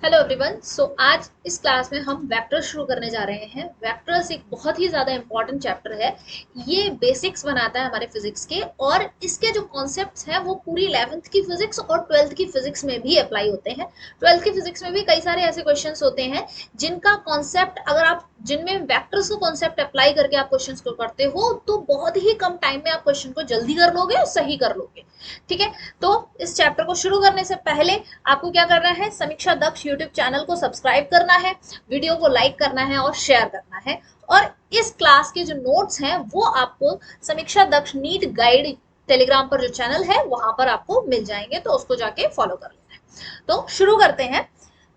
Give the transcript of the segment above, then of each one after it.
Hello everyone. आज इस class में हम वेक्टर्स शुरू करने जा रहे हैं। वेक्टर्स एक बहुत ही ज़्यादा इंपॉर्टेंट चैप्टर है। ये बेसिक्स बनाता है हमारे फिजिक्स के, और इसके जो कॉन्सेप्ट्स हैं वो पूरी 11th की फिजिक्स और 12th की फिजिक्स में भी अप्लाई होते हैं। 12th की फिजिक्स में भी कई सारे ऐसे क्वेश्चंस होते हैं जिनका कॉन्सेप्ट, अगर आप जिनमें वेक्टर्स का कॉन्सेप्ट अप्लाई करके आप क्वेश्चंस को करते हो तो बहुत ही कम टाइम में आप क्वेश्चन को जल्दी कर लोगे और सही कर लोगे। ठीक है, तो इस चैप्टर को शुरू करने से पहले आपको क्या करना है, समीक्षा दक्ष यूट्यूब चैनल को सब्सक्राइब करना है, वीडियो को लाइक करना है और शेयर करना है। और इस क्लास के जो नोट्स हैं वो आपको समीक्षा दक्ष नीट गाइड टेलीग्राम पर जो चैनल है वहां पर आपको मिल जाएंगे, तो उसको जाके फॉलो कर लेना है। तो शुरू करते हैं।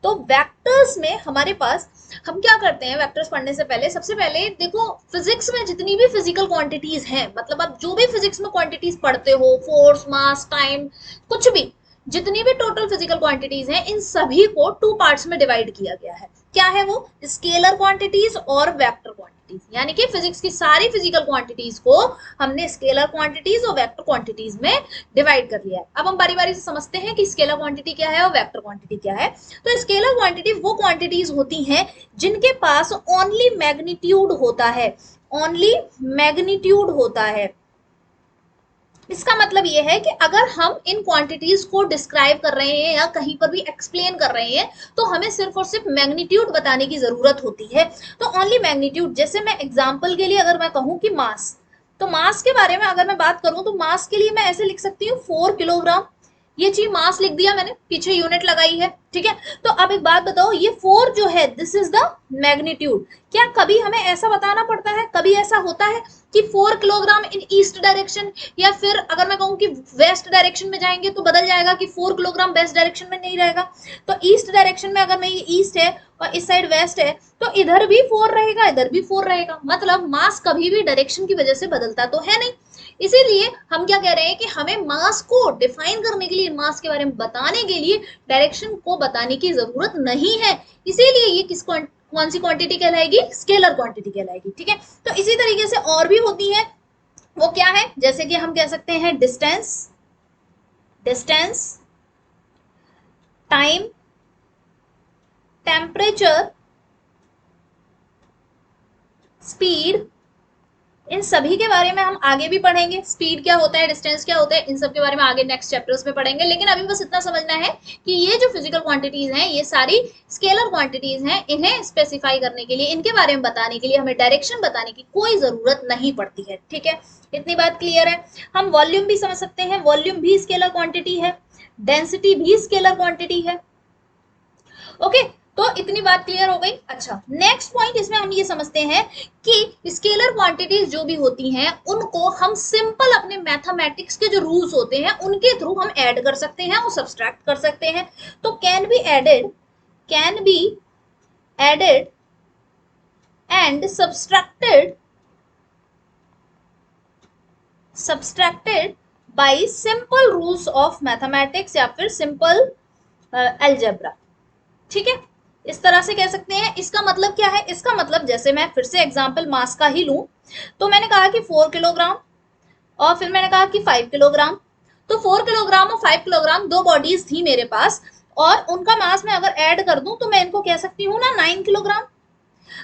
तो वेक्टर्स में हमारे पास हम क्या करते हैं, वेक्टर्स पढ़ने से पहले सबसे पहले देखो, फिजिक्स में जितनी भी फिजिकल क्वांटिटीज हैं, मतलब आप जो भी फिजिक्स में क्वांटिटीज पढ़ते हो, फोर्स, मास, टाइम, कुछ भी, जितनी भी टोटल फिजिकल क्वांटिटीज हैं, इन सभी को टू पार्ट्स में डिवाइड किया गया है। क्या है वो? स्केलर क्वांटिटीज और वेक्टर क्वांटिटीज। यानी कि फिजिक्स की सारी फिजिकल क्वांटिटीज को हमने स्केलर क्वांटिटीज और वेक्टर क्वांटिटीज में डिवाइड कर लिया है। अब हम बारी बारी से समझते हैं कि स्केलर क्वांटिटी क्या है और वेक्टर क्वांटिटी क्या है। तो स्केलर क्वांटिटी वो क्वांटिटीज होती हैं जिनके पास ओनली मैग्नीट्यूड होता है, ओनली मैग्नीट्यूड होता है। इसका मतलब ये है कि अगर हम इन क्वांटिटीज को डिस्क्राइब कर रहे हैं या कहीं पर भी एक्सप्लेन कर रहे हैं तो हमें सिर्फ और सिर्फ मैग्नीट्यूड बताने की जरूरत होती है। तो ओनली मैग्नीट्यूड, जैसे मैं एग्जांपल के लिए अगर मैं कहूं कि मास, तो मास के बारे में अगर मैं बात करूं तो मास के लिए मैं ऐसे लिख सकती हूँ 4 किलोग्राम। ये चीज मास लिख दिया मैंने, पीछे यूनिट लगाई है। ठीक है, तो अब एक बात बताओ, ये 4 जो है दिस इज द मैग्नीट्यूड। क्या कभी हमें ऐसा बताना पड़ता है, कभी ऐसा होता है कि 4 किलोग्राम इन ईस्ट डायरेक्शन, या फिर अगर मैं कहूं कि वेस्ट डायरेक्शन में जाएंगे तो बदल जाएगा कि 4 किलोग्राम वेस्ट डायरेक्शन में नहीं रहेगा। तो ईस्ट डायरेक्शन में अगर मैं, ये ईस्ट है और इस साइड वेस्ट है, तो इधर भी 4 रहेगा, इधर भी 4 रहेगा। मतलब मास कभी भी डायरेक्शन की वजह से बदलता तो है नहीं। इसीलिए हम क्या कह रहे हैं कि हमें मास को डिफाइन करने के लिए, मास के बारे में बताने के लिए डायरेक्शन को बताने की जरूरत नहीं है। इसीलिए ये कौन सी क्वांटिटी कहलाएगी? स्केलर क्वांटिटी कहलाएगी। ठीक है, तो इसी तरीके से और भी होती है। वो क्या है? जैसे कि हम कह सकते हैं distance, distance, time, temperature, speed. इन सभी के बारे में हम आगे भी पढ़ेंगे। स्पीड क्या होता है, डिस्टेंस क्या होता है, इन सब के बारे में आगे नेक्स्ट चैप्टर्स में पढ़ेंगे। लेकिन अभी बस इतना समझना है कि ये जो फिजिकल क्वांटिटीज हैं ये सारी स्केलर क्वांटिटीज हैं। इन्हें स्पेसिफाई करने के लिए, इनके बारे में बताने के लिए हमें डायरेक्शन बताने की कोई जरूरत नहीं पड़ती है। ठीक है, इतनी बात क्लियर है। हम वॉल्यूम भी समझ सकते हैं, वॉल्यूम भी स्केलर क्वांटिटी है, डेंसिटी भी स्केलर क्वांटिटी है। ओके, तो इतनी बात क्लियर हो गई। अच्छा, नेक्स्ट पॉइंट इसमें हम ये समझते हैं कि स्केलर क्वांटिटीज जो भी होती हैं उनको हम सिंपल अपने मैथमेटिक्स के जो रूल्स होते हैं उनके थ्रू हम ऐड कर सकते हैं और सब्सट्रैक्ट कर सकते हैं। तो can be added, can be added and subtracted, subtracted by simple rules of mathematics या फिर सिंपल अलजेब्रा। ठीक है, इस तरह से कह सकते हैं। इसका मतलब क्या है? इसका मतलब, जैसे मैं फिर से एग्जांपल मास का ही लूं, तो मैंने कहा कि 4 किलोग्राम और फिर मैंने कहा कि 5 किलोग्राम। तो 4 किलोग्राम और 5 किलोग्राम दो बॉडीज थी मेरे पास, और उनका मास मैं अगर ऐड कर दूं तो मैं इनको कह सकती हूँ ना 9 किलोग्राम।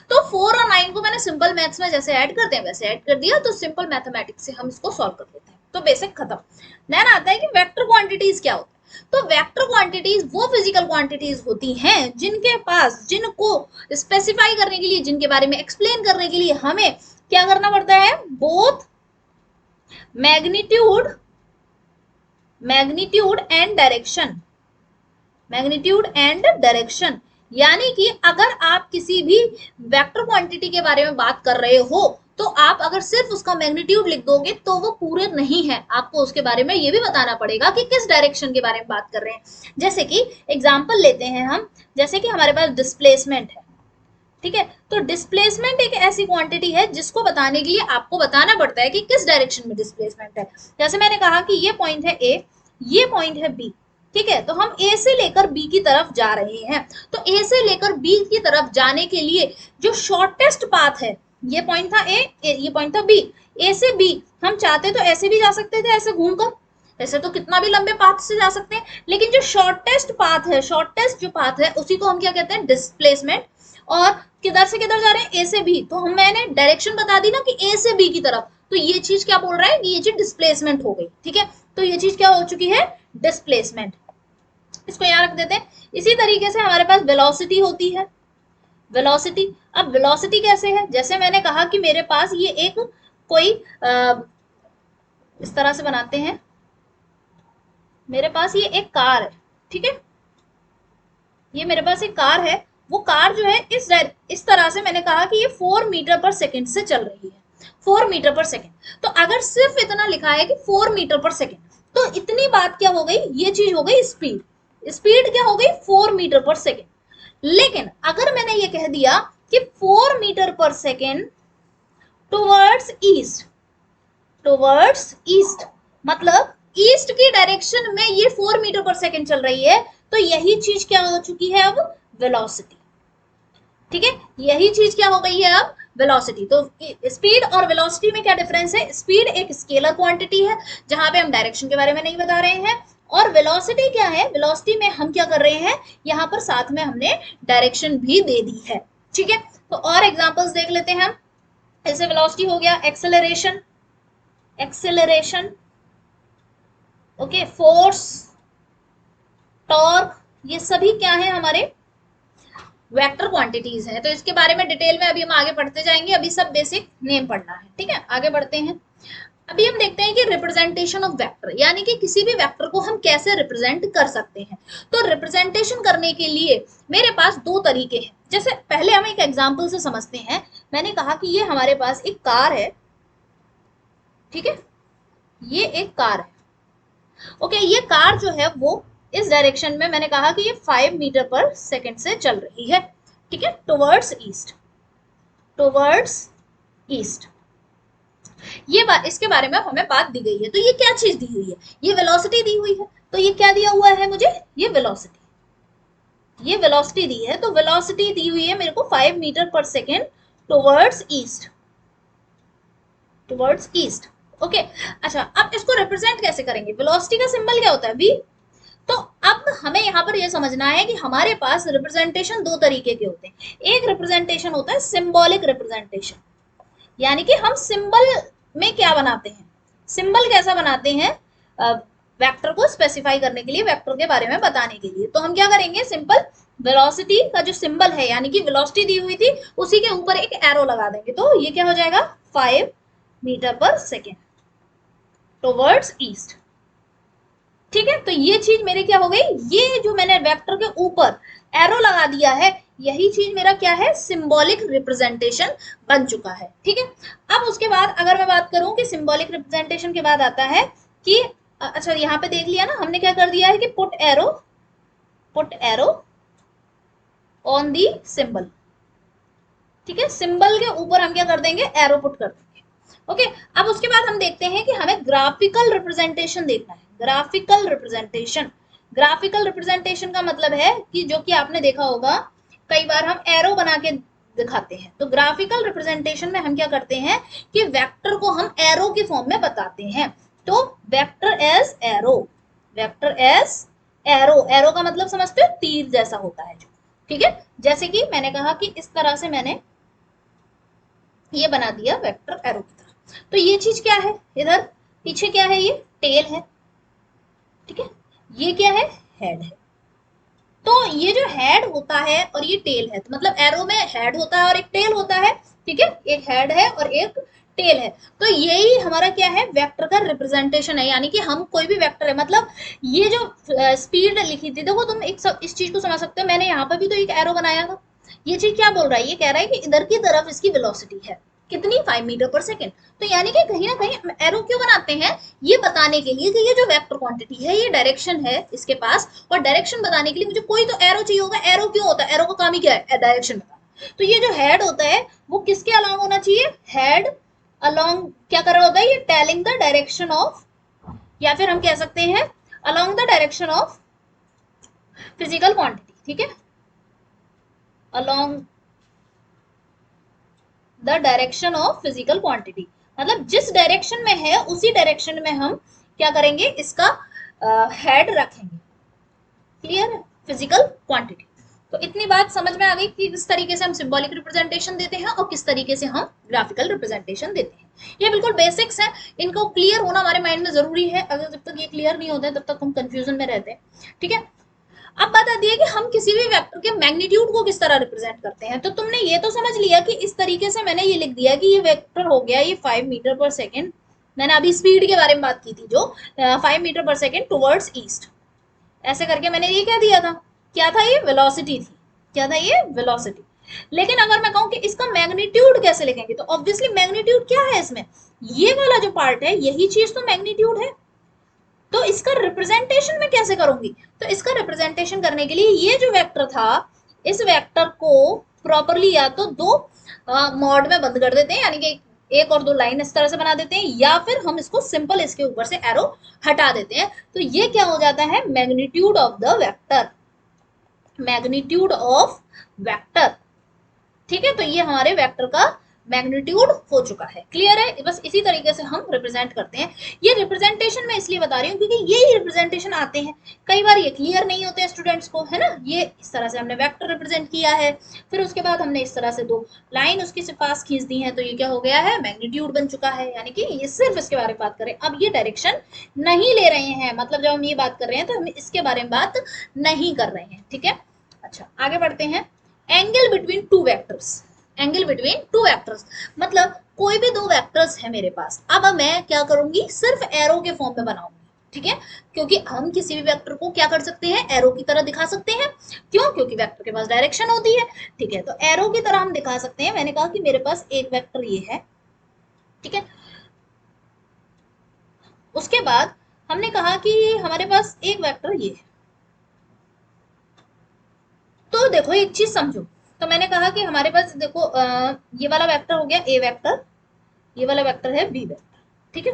तो 4 और 9 को मैंने सिंपल मैथ्स में जैसे ऐड करते हैं वैसे ऐड कर दिया, तो सिंपल मैथमेटिक्स से हम इसको सॉल्व कर लेते हैं। तो बेसिक खत्म। देन आता है कि वेक्टर क्वांटिटीज क्या होता है। तो वेक्टर क्वांटिटीज वो फिजिकल क्वांटिटीज होती हैं जिनके पास, जिनको स्पेसिफाई करने के लिए, जिनके बारे में एक्सप्लेन करने के लिए हमें क्या करना पड़ता है? Both magnitude, magnitude and direction, magnitude and direction. यानी कि अगर आप किसी भी वेक्टर क्वांटिटी के बारे में बात कर रहे हो तो आप अगर सिर्फ उसका मैग्नीट्यूड लिख दोगे तो वो पूरे नहीं है। आपको उसके बारे में ये भी बताना पड़ेगा कि किस डायरेक्शन के बारे में बात कर रहे हैं। जैसे कि एग्जांपल लेते हैं हम, जैसे कि हमारे पास डिस्प्लेसमेंट है। ठीक है, तो डिस्प्लेसमेंट एक ऐसी क्वांटिटी है जिसको बताने के लिए आपको बताना पड़ता है कि किस डायरेक्शन में डिस्प्लेसमेंट है। जैसे मैंने कहा कि ये पॉइंट है ए, ये पॉइंट है बी। ठीक है, तो हम ए से लेकर बी की तरफ जा रहे हैं। तो ए से लेकर बी की तरफ जाने के लिए जो शॉर्टेस्ट पाथ है, ये पॉइंट था ए, ये पॉइंट था बी। ए से बी हम चाहते तो ऐसे भी जा सकते थे, ऐसे घूमकर, वैसे तो कितना भी लंबे पाथ से जा सकते हैं, लेकिन जो शॉर्टेस्ट पाथ है, शॉर्टेस्ट जो पाथ है उसी को हम क्या कहते हैं, डिस्प्लेसमेंट। और किधर से किधर जा रहे हैं, ए से बी, तो हम मैंने डायरेक्शन बता दी ना कि ए से बी की तरफ, तो ये चीज क्या बोल रहा है कि ये चीज डिस्प्लेसमेंट हो गई, ठीक है। तो ये चीज क्या हो चुकी है, डिस्प्लेसमेंट। इसको यहाँ रख देते हैं। इसी तरीके से हमारे पास वेलोसिटी होती है, वेलोसिटी। अब वेलोसिटी कैसे है, जैसे मैंने कहा कि मेरे पास ये एक कोई इस तरह से बनाते हैं, मेरे पास ये एक कार है, ठीक है, ये मेरे पास एक कार है। वो कार जो है इस तरह से मैंने कहा कि ये 4 मीटर पर सेकंड से चल रही है, 4 मीटर पर सेकंड। तो अगर सिर्फ इतना लिखा है कि 4 मीटर पर सेकंड, तो इतनी बात क्या हो गई, ये चीज हो गई स्पीड। स्पीड क्या हो गई, 4 मीटर पर सेकंड। लेकिन अगर मैंने ये कह दिया कि 4 मीटर पर second towards east, towards east, मतलब ईस्ट की डायरेक्शन में ये 4 मीटर पर सेकंड चल रही है, तो यही चीज क्या हो चुकी है अब, वेलोसिटी, ठीक है। यही चीज क्या हो गई है अब, वेलोसिटी। तो स्पीड और वेलोसिटी में क्या डिफरेंस है, स्पीड एक स्केलर क्वांटिटी है जहां पे हम डायरेक्शन के बारे में नहीं बता रहे हैं, और वेलोसिटी क्या है, वेलोसिटी में हम क्या कर रहे हैं, यहाँ पर साथ में हमने डायरेक्शन भी दे दी है, ठीक है। तो और एग्जांपल्स देख लेते हैं हम। ऐसे वेलोसिटी हो गया, acceleration, acceleration, okay, force, torque, ये सभी क्या है, हमारे वेक्टर क्वांटिटीज हैं। तो इसके बारे में डिटेल में अभी हम आगे पढ़ते जाएंगे, अभी सब बेसिक नेम पढ़ना है, ठीक है। आगे बढ़ते हैं। अभी हम देखते हैं कि रिप्रेजेंटेशन ऑफ वेक्टर, यानी कि किसी भी वेक्टर को हम कैसे रिप्रेजेंट कर सकते हैं। तो रिप्रेजेंटेशन करने के लिए मेरे पास दो तरीके हैं। जैसे पहले हम एक एग्जांपल से समझते हैं। मैंने कहा कि ये हमारे पास एक कार है, ठीक है, ये एक कार है, ओके। ये कार जो है वो इस डायरेक्शन में, मैंने कहा कि ये 5 मीटर पर सेकंड से चल रही है, ठीक है, टुवर्ड्स ईस्ट, टुवर्ड्स ईस्ट। ये बात, इसके बारे में हमें बात दी गई है। तो ये क्या चीज दी हुई है, ये वेलोसिटी दी हुई है। तो ये क्या दिया हुआ है मुझे, ये वेलोसिटी, ये वेलोसिटी दी है। तो वेलोसिटी दी हुई है मेरे को 5 मीटर पर second towards east, towards east, okay. अच्छा, अब इसको रिप्रेजेंट कैसे करेंगे, वेलोसिटी का सिंबल क्या होता है, वी। तो अब हमें यहाँ पर यह समझना है कि हमारे पास रिप्रेजेंटेशन दो तरीके के होते हैं। एक रिप्रेजेंटेशन होता है सिंबॉलिक रिप्रेजेंटेशन, यानी कि हम सिंबल में क्या बनाते हैं, सिंबल कैसा बनाते हैं, वेक्टर को स्पेसिफाई करने के लिए, वेक्टर के बारे में बताने के लिए। तो हम क्या करेंगे, सिंपल वेलोसिटी का जो सिंबल है, यानी कि वेलोसिटी दी हुई थी, उसी के ऊपर एक एरो लगा देंगे। तो ये क्या हो जाएगा, 5 मीटर पर सेकेंड टुवर्ड्स ईस्ट, ठीक है। तो ये चीज मेरे क्या हो गई, ये जो मैंने वेक्टर के ऊपर एरो लगा दिया है, यही चीज मेरा क्या है, सिंबॉलिक रिप्रेजेंटेशन बन चुका है, ठीक है। अब उसके बाद अगर मैं बात करूं कि सिंबॉलिक रिप्रेजेंटेशन के बाद आता है कि अच्छा, यहाँ पे देख लिया ना हमने, क्या कर दिया है कि put arrow on the symbol, ठीक है। सिंबल के ऊपर हम क्या कर देंगे, एरो पुट कर देंगे, ओके। अब उसके बाद हम देखते हैं कि हमें ग्राफिकल रिप्रेजेंटेशन देखना है, ग्राफिकल रिप्रेजेंटेशन। ग्राफिकल रिप्रेजेंटेशन का मतलब है कि जो कि आपने देखा होगा कई बार हम एरो बना के दिखाते हैं। तो ग्राफिकल रिप्रेजेंटेशन में हम क्या करते हैं कि वेक्टर को हम एरो के फॉर्म में बताते हैं। तो vector as arrow, vector as arrow, arrow का मतलब समझते हो, तीर जैसा होता है जो, ठीक है। जैसे कि मैंने कहा कि इस तरह से मैंने ये बना दिया वेक्टर एरो की तरह। तो ये चीज क्या है, इधर पीछे क्या है, ये टेल है, ठीक है, ये क्या है, हेड है। तो ये जो हेड होता है और ये टेल है, तो मतलब एरो में हेड होता है और एक टेल होता है, ठीक है, एक हेड है और एक टेल है। तो यही हमारा क्या है, वेक्टर का रिप्रेजेंटेशन है। यानी कि हम कोई भी वेक्टर है, मतलब ये जो स्पीड लिखी थी, देखो तुम एक इस चीज को समझ सकते हो, मैंने यहाँ पर भी तो एक एरो बनाया था। ये चीज क्या बोल रहा है, ये कह रहा है कि इधर की तरफ इसकी वेलोसिटी है कितनी, 5 मीटर पर सेकेंड। तो यानी कि कहीं ना कहीं एरो क्यों बनाते हैं, ये बताने के लिए कि ये जो वेक्टर क्वांटिटी है, ये डायरेक्शन है इसके पास, और डायरेक्शन बताने के लिए मुझे कोई तो एरो चाहिए होगा। एरो क्यों होता है, एरो का काम ही क्या है, डायरेक्शन बताना। तो ये जो हेड होता है वो किसके अलोंग होना चाहिए, हेड अलोंग क्या कर रहा होता है, ये टेलिंग द डायरेक्शन ऑफ, या फिर हम कह सकते हैं along the direction of physical quantity, ठीक है, along the direction of physical quantity. मतलब जिस डायरेक्शन में है उसी डायरेक्शन में हम क्या करेंगे, इसका हेड रखेंगे। क्लियर है, फिजिकल क्वांटिटी। तो इतनी बात समझ में आ गई कि किस तरीके से हम सिंबॉलिक रिप्रेजेंटेशन देते हैं और किस तरीके से हम ग्राफिकल रिप्रेजेंटेशन देते हैं। ये बिल्कुल बेसिक्स है, इनको क्लियर होना हमारे माइंड में जरूरी है। अगर जब तक ये क्लियर नहीं होता है तब तक हम कंफ्यूजन में रहते हैं। ठीक है, अब बात आती है कि हम किसी भी वेक्टर के मैग्नीट्यूड को किस तरह रिप्रेजेंट करते हैं। तो तुमने ये तो समझ लिया कि इस तरीके से मैंने ये लिख दिया कि ये वेक्टर हो गया ये 5 मीटर पर सेकेंड। मैंने अभी स्पीड के बारे में बात की थी, जो 5 मीटर पर सेकेंड टुवर्ड्स ईस्ट, ऐसे करके मैंने ये क्या दिया था, क्या था ये, वेलोसिटी थी। क्या था ये, वेलोसिटी। लेकिन अगर मैं कहूं कि इसका मैग्नीट्यूड कैसे लिखेंगे, तो ऑब्वियसली मैग्नीट्यूड क्या है इसमें, ये वाला जो पार्ट है यही चीज तो मैग्नीट्यूड है। तो इसका रिप्रेजेंटेशन मैं कैसे करूंगी, तो इसका रिप्रेजेंटेशन करने के लिए ये जो वेक्टर था, इस वेक्टर को प्रॉपरली या तो दो मॉड में बंद कर देते हैं, यानी कि एक और दो लाइन इस तरह से बना देते हैं, या फिर हम इसको सिंपल इसके ऊपर से एरो हटा देते हैं। तो ये क्या हो जाता है, magnitude of the vector, magnitude of vector. ठीक है, तो ये हमारे वेक्टर का मैग्नीट्यूड हो चुका है। क्लियर है, बस इसी तरीके से हम रिप्रेजेंट करते हैं। ये रिप्रेजेंटेशन मैं इसलिए बता रही हूँ क्योंकि ये ही रिप्रेजेंटेशन आते हैं, कई बार ये क्लियर नहीं होते हैं स्टूडेंट्स को, है ना। ये इस तरह से हमने वेक्टर रिप्रेजेंट किया है, फिर उसके बाद हमने इस तरह से दो लाइन उसके पास खींच दी है, तो ये क्या हो गया है, मैग्नीट्यूड बन चुका है। यानी कि ये सिर्फ इसके बारे में बात करें, अब ये डायरेक्शन नहीं ले रहे हैं, मतलब जब हम ये बात कर रहे हैं तो हम इसके बारे में बात नहीं कर रहे हैं। ठीक है, अच्छा आगे बढ़ते हैं। Angle between two vectors, angle between two vectors मतलब कोई भी दो वेक्टर्स है मेरे पास, अब मैं क्या करूंगी, सिर्फ एरो के फॉर्म में बनाऊंगी। ठीक है, क्योंकि हम किसी भी वेक्टर को क्या कर सकते हैं, एरो की तरह दिखा सकते हैं। क्यों, क्योंकि वेक्टर के पास डायरेक्शन होती है। ठीक है, तो एरो की तरह हम दिखा सकते हैं। मैंने कहा कि मेरे पास एक वेक्टर ये है। ठीक है, उसके बाद हमने कहा कि हमारे पास एक वेक्टर ये है। तो देखो एक चीज समझो, तो मैंने कहा कि हमारे पास देखो ये वाला वेक्टर हो गया ए वेक्टर, ये वाला वेक्टर है बी वेक्टर। ठीक है,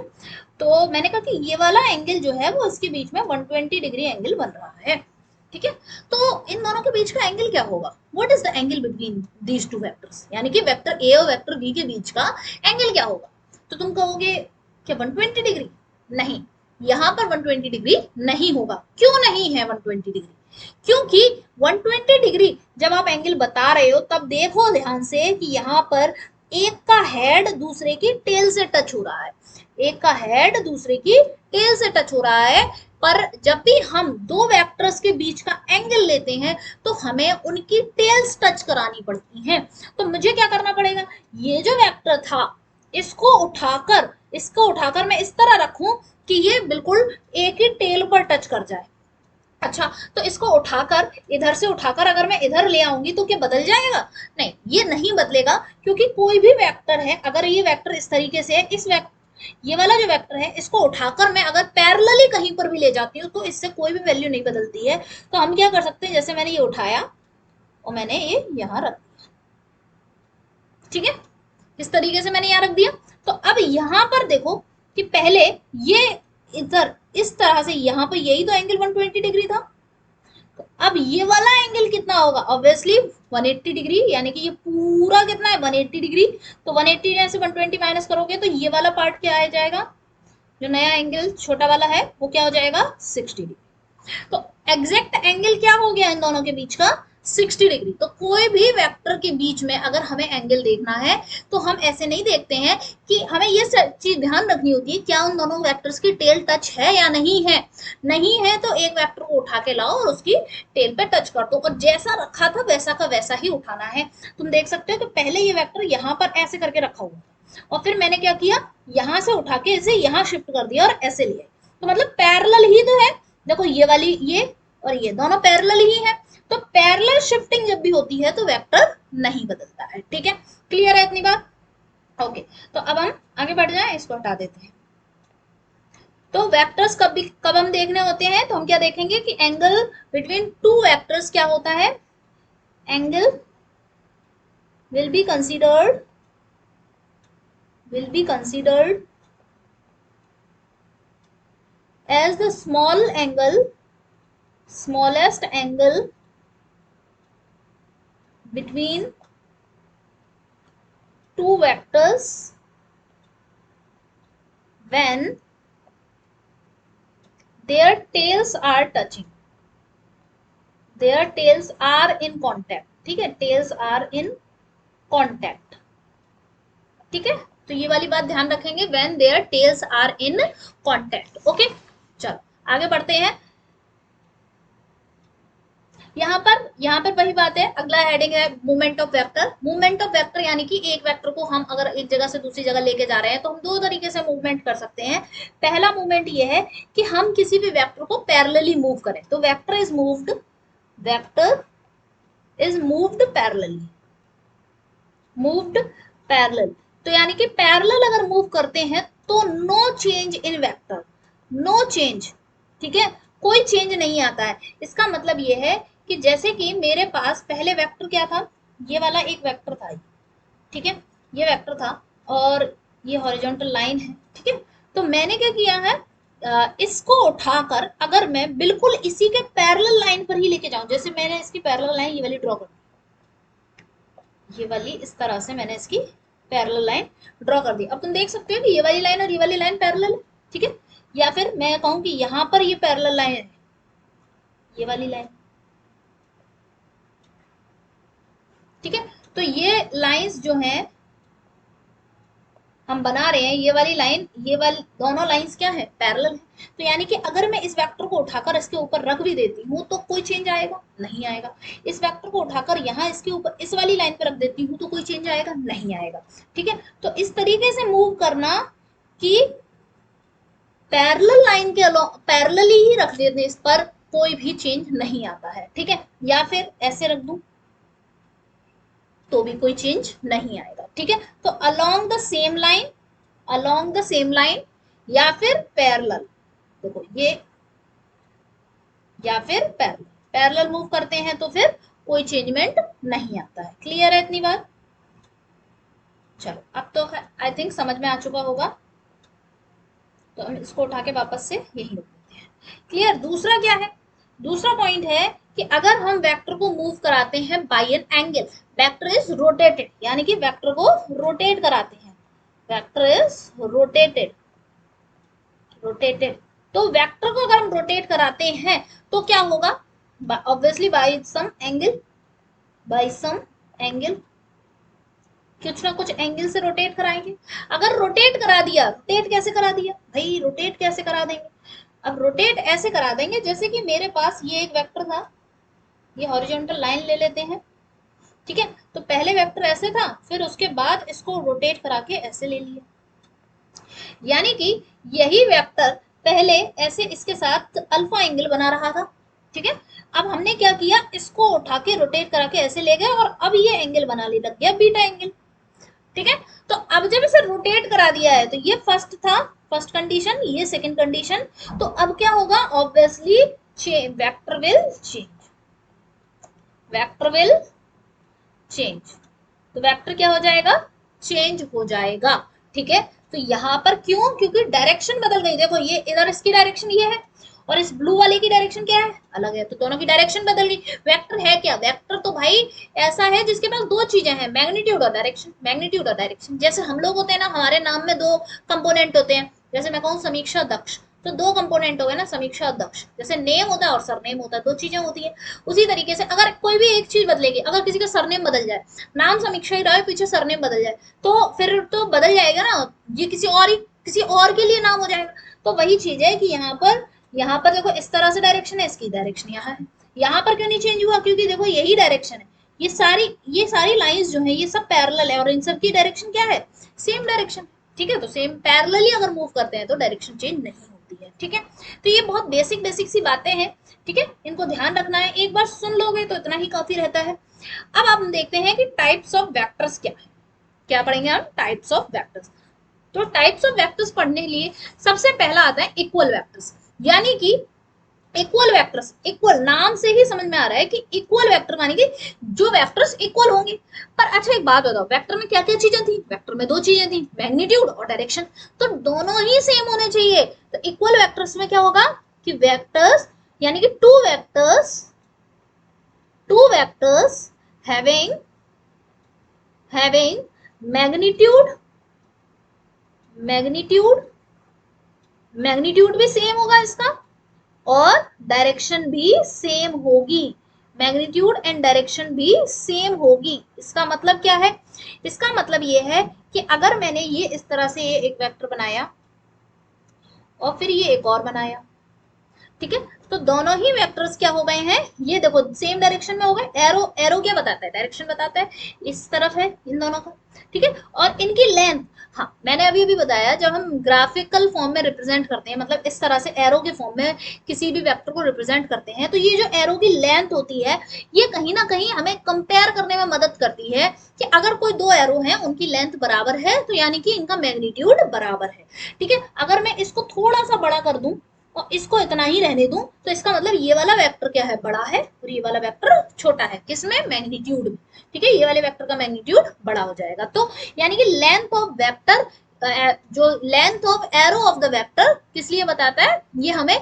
तो मैंने कहा कि ये वाला एंगल जो है वो इसके बीच में 120 डिग्री एंगल बन रहा है। ठीक है, तो इन दोनों के बीच का एंगल क्या होगा, what is the angle between these two vectors, यानी कि वेक्टर ए और वेक्टर बी के बीच का एंगल क्या होगा। तो तुम कहोगे क्या 120 डिग्री, नहीं, यहां पर 120 डिग्री नहीं होगा। क्यों नहीं है 120 डिग्री, क्योंकि 120 डिग्री जब आप एंगल बता रहे हो तब देखो ध्यान से कि यहाँ पर एक का हेड दूसरे की टेल से टच हो रहा है, एक का हेड दूसरे की टेल से टच हो रहा है। पर जब भी हम दो वेक्टर्स के बीच का एंगल लेते हैं तो हमें उनकी टेल्स टच करानी पड़ती हैं। तो मुझे क्या करना पड़ेगा, ये जो वेक्टर था इसको उठाकर मैं इस तरह रखूं कि ये बिल्कुल एक ही टेल पर टच कर जाए। अच्छा, तो इसको उठाकर इधर से उठाकर अगर मैं इधर ले आऊंगी तो क्या बदल जाएगा, नहीं ये नहीं बदलेगा, क्योंकि कोई भी वेक्टर है, अगर ये वेक्टर इस तरीके से है, ये वाला जो वेक्टर है इसको उठाकर मैं अगर पैरेलली कहीं पर भी ले जाती हूँ तो इससे कोई भी वैल्यू नहीं बदलती है। तो हम क्या कर सकते हैं, जैसे मैंने ये उठाया और मैंने ये यहाँ रख दिया। ठीक है, इस तरीके से मैंने यहाँ रख दिया। तो अब यहाँ पर देखो कि पहले ये इधर इस तरह से यहाँ पर यही तो एंगल 120 डिग्री था। तो अब ये वाला एंगल कितना होगा, ऑब्वियसली 180 डिग्री, यानी कि ये पूरा कितना है 180 डिग्री। तो 180 में से 120 माइनस करोगे तो ये वाला पार्ट क्या आ जाएगा, जो नया एंगल छोटा वाला है वो क्या हो जाएगा 60 डिग्री। तो एग्जैक्ट एंगल क्या हो गया इन दोनों के बीच का, 60 डिग्री। तो कोई भी वेक्टर के बीच में अगर हमें एंगल देखना है तो हम ऐसे नहीं देखते हैं कि हमें ये चीज ध्यान रखनी होती है क्या उन दोनों वेक्टर्स की टेल टच है या नहीं है। नहीं है तो एक वेक्टर को उठा के लाओ और उसकी टेल पे टच कर दो, और जैसा रखा था वैसा का वैसा ही उठाना है। तुम देख सकते हो कि पहले ये वेक्टर यहाँ पर ऐसे करके रखा हुआ और फिर मैंने क्या किया, यहाँ से उठा के इसे यहाँ शिफ्ट कर दिया और ऐसे लिया। तो मतलब पैरेलल ही तो है, देखो ये वाली ये और ये दोनों पैरेलल ही है। तो पैरेलल शिफ्टिंग जब भी होती है तो वेक्टर नहीं बदलता है। ठीक है, क्लियर है इतनी बात, ओके। तो अब हम आगे बढ़ जाएं, इसको हटा देते हैं। तो वेक्टर्स कब हम देखने होते हैं, तो हम क्या देखेंगे कि एंगल बिटवीन टू वेक्टर्स क्या होता है, angle will be considered as the smallest angle between two vectors when their tails are touching, their tails are in contact, ठीक है, टेल्स आर इन कॉन्टैक्ट, ठीक है। तो ये वाली बात ध्यान रखेंगे, when their tails are in contact. Okay, चलो आगे बढ़ते हैं। यहाँ पर वही बात है, अगला हेडिंग है movement of vector. Movement of vector यानी कि एक वेक्टर को हम अगर एक जगह से दूसरी जगह लेके जा रहे हैं तो हम दो तरीके से मूवमेंट कर सकते हैं। पहला मूवमेंट ये है कि हम किसी भी वेक्टर को पैरेलली मूव करें, तो vector is moved, vector is moved parallelly, moved parallel. तो यानी कि पैरेलल अगर मूव करते हैं तो no change in vector, no change, ठीक है, कोई चेंज नहीं आता है। इसका मतलब ये है कि जैसे कि मेरे पास पहले वेक्टर क्या था, ये वाला एक वेक्टर था, ठीक है, ये वेक्टर था और ये हॉरिजॉन्टल लाइन है, ठीक है। तो मैंने क्या किया है, इसको उठाकर अगर मैं बिल्कुल इसी के पैरेलल लाइन पर ही लेके जाऊं, जैसे मैंने इसकी पैरेलल लाइन ये वाली ड्रॉ कर, ये वाली इस तरह से मैंने इसकी पैरेलल लाइन ड्रॉ कर दी। अब तुम देख सकते हो कि ये वाली लाइन और ये वाली लाइन पैरेलल है, ठीक है। या फिर मैं कहूं कि यहां पर ये पैरेलल लाइन है, ये वाली लाइन, ठीक है। तो ये लाइंस जो हैं हम बना रहे हैं, ये वाली लाइन, ये वाली दोनों लाइंस क्या है, पैरेलल है। तो यानी कि अगर मैं इस वेक्टर को उठाकर इसके ऊपर रख भी देती हूँ तो कोई चेंज आएगा, नहीं आएगा। इस वेक्टर को उठाकर यहाँ इसके ऊपर इस वाली लाइन पर रख देती हूँ तो कोई चेंज आएगा, नहीं आएगा, ठीक है। तो इस तरीके से मूव करना कि पैरेलल लाइन के पैरेलली ही रख देने, इस पर कोई भी चेंज नहीं आता है, ठीक है। या फिर ऐसे रख दूं तो भी कोई चेंज नहीं आएगा, ठीक है। तो along the same line, along the same line या फिर पैरेलल, देखो ये, या फिर पैरेलल, पैरेलल मूव करते हैं तो फिर कोई चेंजमेंट नहीं आता है। क्लियर है इतनी बात? चलो अब तो आई थिंक समझ में आ चुका होगा, तो हम इसको उठा के वापस से यही रख देते हैं। क्लियर? दूसरा क्या है, दूसरा पॉइंट है कि अगर हम वेक्टर को मूव कराते हैं by an angle, vector is rotated, यानी कि वेक्टर को रोटेट कराते हैं, वेक्टर इज रोटेटेड, रोटेटेड। तो वेक्टर को अगर हम रोटेट कराते हैं तो क्या होगा, obviously by some angle, by some angle, कुछ ना कुछ एंगल से रोटेट कराएंगे। अगर रोटेट करा दिया, रोटेट कैसे करा दिया भाई, रोटेट कैसे करा देंगे, अब रोटेट ऐसे करा देंगे जैसे कि मेरे पास ये एक वेक्टर था, ये हॉरिजॉन्टल लाइन ले लेते हैं, ठीक है। तो पहले वेक्टर ऐसे था, फिर उसके बाद इसको रोटेट करा के ऐसे ले लिया, यानी कि यही वेक्टर पहले ऐसे इसके साथ अल्फा एंगल बना रहा था, ठीक है। अब हमने क्या किया, इसको उठा के रोटेट करा के ऐसे ले गए और अब ये एंगल बना ले लग गया बीटा एंगल, ठीक है। तो अब जब इसे रोटेट करा दिया है तो ये फर्स्ट था, फर्स्ट कंडीशन, ये सेकंड कंडीशन। तो अब क्या होगा, obviously vector will change, vector will change, तो वेक्टर क्या हो जाएगा, चेंज हो जाएगा, ठीक है। तो यहां पर क्यों, क्योंकि डायरेक्शन बदल गई, देखो ये इधर इसकी डायरेक्शन ये है और इस ब्लू वाले की डायरेक्शन क्या है, अलग है, तो दोनों की डायरेक्शन बदल गई। वेक्टर है क्या, वेक्टर तो भाई ऐसा है जिसके पास दो चीजें हैं, मैग्नीट्यूड और डायरेक्शन, मैग्नीट्यूड और डायरेक्शन। जैसे हम लोग होते हैं ना, हमारे नाम में दो कंपोनेंट होते हैं, जैसे मैं कहूँ समीक्षा दक्ष, तो दो कंपोनेंट हो गए ना, समीक्षा दक्ष, जैसे नेम होता है और सरनेम होता है, दो चीजें होती है। उसी तरीके से अगर कोई भी एक चीज बदलेगी, अगर किसी का सरनेम बदल जाए, नाम समीक्षा ही रहा है, पीछे सरनेम बदल जाए, तो फिर तो बदल जाएगा ना, ये किसी और के लिए नाम हो जाएगा। तो वही चीज है कि यहाँ पर देखो इस तरह से डायरेक्शन है, इसकी डायरेक्शन यहाँ है। यहाँ पर क्यों नहीं चेंज हुआ, क्योंकि देखो यही डायरेक्शन है, ये सारी लाइंस जो है ये सब पैरेलल है और इन सब की डायरेक्शन क्या है, सेम डायरेक्शन, ठीक है। तो सेम पैरेलली अगर मूव करते हैं तो डायरेक्शन चेंज नहीं होती है, ठीक है। तो ये बहुत बेसिक बेसिक सी बातें हैं, ठीक है, इनको ध्यान रखना है, एक बार सुन लोगे तो इतना ही काफी रहता है। अब हम देखते हैं कि टाइप्स ऑफ वेक्टर्स क्या है, क्या पढ़ेंगे हम, टाइप्स ऑफ वेक्टर्स। तो टाइप्स ऑफ वेक्टर्स पढ़ने के लिए सबसे पहला आता है इक्वल वेक्टर्स, यानी कि इक्वल वेक्टर्स, इक्वल नाम से ही समझ में आ रहा है कि इक्वल वेक्टर माने कि जो वेक्टर्स इक्वल होंगे। पर अच्छा एक बात बताओ, वेक्टर में क्या क्या चीजें थी, वेक्टर में दो चीजें थी, मैग्नीट्यूड और डायरेक्शन, तो दोनों ही सेम होने चाहिए। तो इक्वल वेक्टर्स में क्या होगा कि वेक्टर्स यानी कि two vectors having magnitude, magnitude भी सेम होगा इसका, और डायरेक्शन भी सेम होगी, मैग्नीट्यूड एंड डायरेक्शन भी सेम होगी। इसका मतलब क्या है? इसका मतलब ये है कि अगर मैंने ये इस तरह से ये एक वेक्टर बनाया और फिर ये एक और बनाया, ठीक है, तो दोनों ही वेक्टर्स क्या हो गए हैं, ये देखो सेम डायरेक्शन में हो गए। एरो, एरो क्या बताता है? डायरेक्शन बताता है, इस तरफ है इन दोनों का, ठीक है। और इनकी लेंथ, हाँ मैंने अभी भी बताया, जब हम ग्राफिकल फॉर्म में रिप्रेजेंट करते हैं, मतलब इस तरह से एरो के फॉर्म में किसी भी वेक्टर को रिप्रेजेंट करते हैं, तो ये जो एरो की लेंथ होती है, ये कहीं ना कहीं हमें कंपेयर करने में मदद करती है कि अगर कोई दो एरो हैं, उनकी लेंथ बराबर है, तो यानी कि इनका मैग्नीट्यूड बराबर है, ठीक है। अगर मैं इसको थोड़ा सा बड़ा कर दूं और इसको इतना ही रहने दूं, तो इसका मतलब ये वाला वेक्टर क्या है, बड़ा है, और ये वाला वेक्टर छोटा है, किसमें? मैग्नीट्यूड में, ठीक है। ये वाले वेक्टर का मैग्नीट्यूड बड़ा हो जाएगा। तो यानी कि लेंथ ऑफ वेक्टर, जो length of arrow of the vector किस लिए बताता है, ये हमें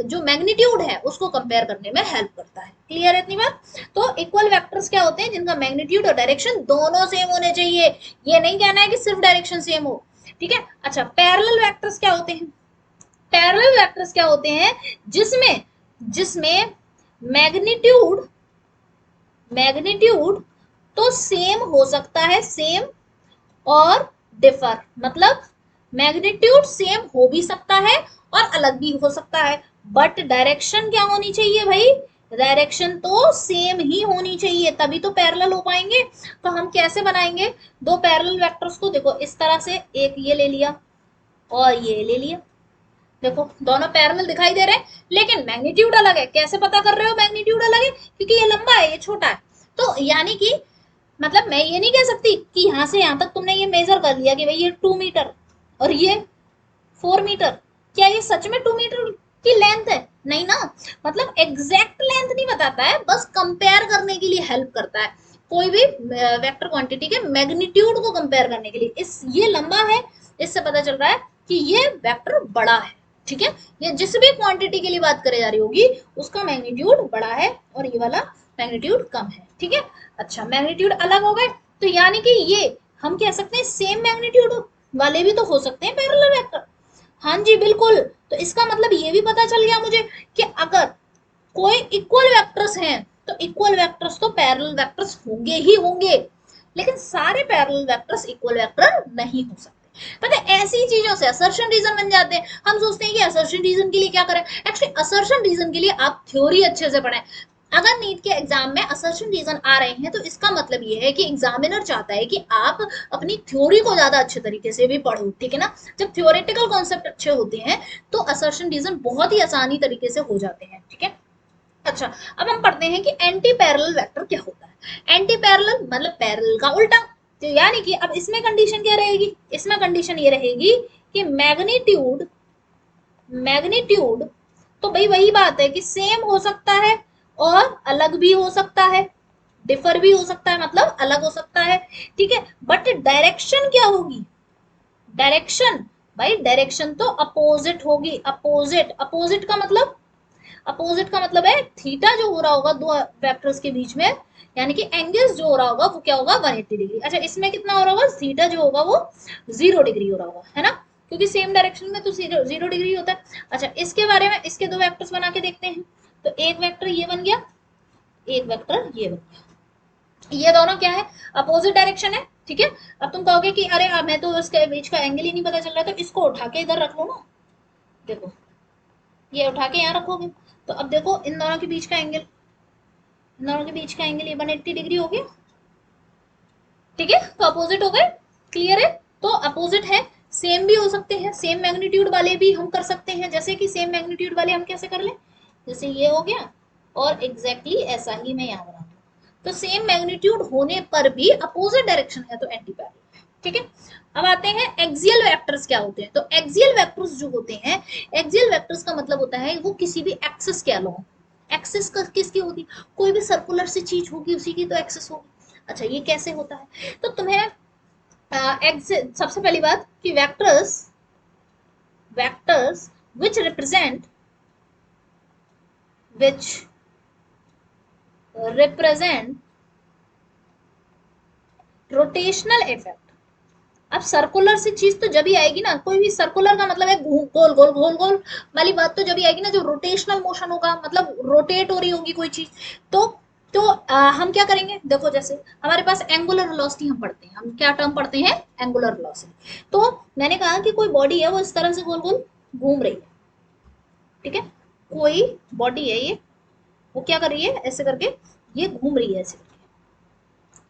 जो मैग्नीट्यूड है उसको कंपेयर करने में हेल्प करता है। क्लियर है इतनी बात? तो इक्वल वेक्टर्स क्या होते हैं? जिनका मैग्नीट्यूड और डायरेक्शन दोनों सेम होने चाहिए, ये नहीं कहना है कि सिर्फ डायरेक्शन सेम हो, ठीक है। अच्छा, पैरेलल वेक्टर्स क्या होते हैं? पैरेलल वेक्टर्स क्या होते हैं? जिसमें जिसमें मैग्नीट्यूड मैग्नीट्यूड तो सेम हो सकता है, सेम और डिफर, मतलब मैग्नीट्यूड सेम हो भी सकता है और अलग भी हो सकता है, बट डायरेक्शन क्या होनी चाहिए भाई? डायरेक्शन तो सेम ही होनी चाहिए, तभी तो पैरेलल हो पाएंगे। तो हम कैसे बनाएंगे दो पैरेलल वेक्टर्स को? देखो इस तरह से, एक ये ले लिया और ये ले लिया, देखो दोनों पैरेलल दिखाई दे रहे हैं, लेकिन मैग्नीट्यूड अलग है। कैसे पता कर रहे हो मैग्नीट्यूड अलग है? क्योंकि ये लंबा है, ये छोटा है। तो यानी कि मतलब मैं ये नहीं कह सकती कि यहां से यहां तक तुमने ये मेजर कर लिया कि भाई ये 2 मीटर और ये 4 मीटर, क्या ये सच में 2 मीटर की लेंथ है? नहीं ना, मतलब एग्जैक्ट लेंथ नहीं बताता है, बस कंपेयर करने के लिए हेल्प करता है, कोई भी वेक्टर क्वांटिटी के मैग्नीट्यूड को कंपेयर करने के लिए। इस ये लंबा है, इससे पता चल रहा है कि ये वेक्टर बड़ा है, ठीक है। ये जिस भी क्वांटिटी के लिए बात करे जा रही होगी, उसका मैग्नीट्यूड बड़ा है और ये वाला मैग्नीट्यूड कम है, ठीक है। अच्छा, मैग्नीट्यूड अलग हो गए, तो यानी कि ये हम कह सकते हैं सेम मैग्नीट्यूड वाले भी तो हो सकते हैं पैरेलल वेक्टर। हाँ जी बिल्कुल। तो इसका मतलब ये भी पता चल गया मुझे कि अगर कोई इक्वल वेक्टर्स हैं, तो इक्वल वेक्टर्स तो पैरेलल वेक्टर्स होंगे ही होंगे, लेकिन सारे पैरेलल वेक्टर्स इक्वल वेक्टर नहीं हो सकते। पता है, ऐसी चीजों से असर्शन रीजन बन जाते हैं। हम सोचते हैं कि असर्शन रीजन के लिए क्या करें, एक्चुअली असर्शन रीजन के लिए आप थ्योरी अच्छे से पढ़ें। अगर नीट के एग्जाम में असर्शन रीजन आ रहे हैं, तो इसका मतलब ये है कि एग्जामिनर चाहता है कि आप अपनी थ्योरी को ज्यादा अच्छे तरीके से भी पढ़ो, ठीक है ना। जब थ्योरेटिकल कॉन्सेप्ट अच्छे होते हैं, तो असर्शन रीजन बहुत ही आसानी तरीके से हो जाते हैं, ठीक है। अच्छा, अब हम पढ़ते हैं कि एंटी पैरेलल वेक्टर क्या होता है। एंटी पैरेलल मतलब पैरेलल का उल्टा। तो यानी कि अब इसमें कंडीशन क्या रहेगी? इसमें कंडीशन ये रहेगी कि मैग्नीट्यूड मैग्नीट्यूड तो भाई वही बात है कि सेम हो सकता है और अलग भी हो सकता है, डिफर भी हो सकता है, मतलब अलग हो सकता है, ठीक है। बट डायरेक्शन क्या होगी? डायरेक्शन, भाई डायरेक्शन तो अपोजिट होगी। अपोजिट, अपोजिट का मतलब, अपोजिट का मतलब है थीटा जो हो रहा होगा दो वेक्टर्स के बीच में, यानी कि एंगल्स जो हो रहा होगा वो क्या होगा? 180 डिग्री। अच्छा, इसमें कितना हो रहा होगा? थीटा जो होगा वो 0 डिग्री हो रहा होगा, है ना, क्योंकि सेम डायरेक्शन में तो 0 डिग्री होता है। अच्छा, इसके बारे में इसके दो वेक्टर्स बना के देखते हैं। तो एक वेक्टर ये बन गया, एक वेक्टर ये बन गया। ये दोनों क्या है? अपोजिट डायरेक्शन है, ठीक है। अब तुम कहोगे कि अरे मैं तो इसके बीच का एंगल ही नहीं पता चल रहा, तो इसको उठा के इधर रख लो ना। देखो, ये उठा के यहाँ रखोगे, तो अब देखो इन दोनों के बीच का एंगल, इन दोनों के बीच का एंगल ये 180 डिग्री हो गया, ठीक है। तो अपोजिट हो गए, क्लियर है। तो अपोजिट है, सेम भी हो सकते हैं, सेम मैग्नीट्यूड वाले भी हम कर सकते हैं। जैसे कि सेम मैग्नीट्यूड वाले हम कैसे कर लें? जैसे ये हो गया और एग्जैक्टली ऐसा ही मैं यहाँ बना दूँ। तो सेम मैग्नीट्यूड होने पर भी अपोजिट डायरेक्शन है, तो एंटी पैरेलल, ठीक है। अब आते हैं एक्सियल वेक्टर्स क्या होते हैं। तो एक्सियल वेक्टर्स जो होते हैं, एक्सियल वेक्टर्स का मतलब होता है वो किसी भी एक्सिस के अलोंग। एक्सिस किसकी होगी? कोई भी सर्कुलर सी चीज होगी, उसी की तो एक्सिस होगी। अच्छा, ये कैसे होता है? तो तुम्हें सबसे पहली बात कि vectors vectors which which represent rotational effect, अब सर्कुलर सी चीज तो जब ही आएगी ना, कोई भी सर्कुलर का मतलब है गोल गोल गोल गोल वाली बात तो जब ही आएगी ना, जो रोटेशनल मोशन होगा, मतलब रोटेट हो रही होगी कोई चीज। तो हम क्या करेंगे, देखो जैसे हमारे पास एंगुलर वेलोसिटी हम पढ़ते हैं, हम क्या टर्म पढ़ते हैं, एंगुलर वेलोसिटी। तो मैंने कहा कि कोई बॉडी है वो इस तरह से गोल गोल घूम रही है, ठीक है, कोई बॉडी है ये, वो क्या कर रही है, ऐसे करके ये घूम रही है ऐसे,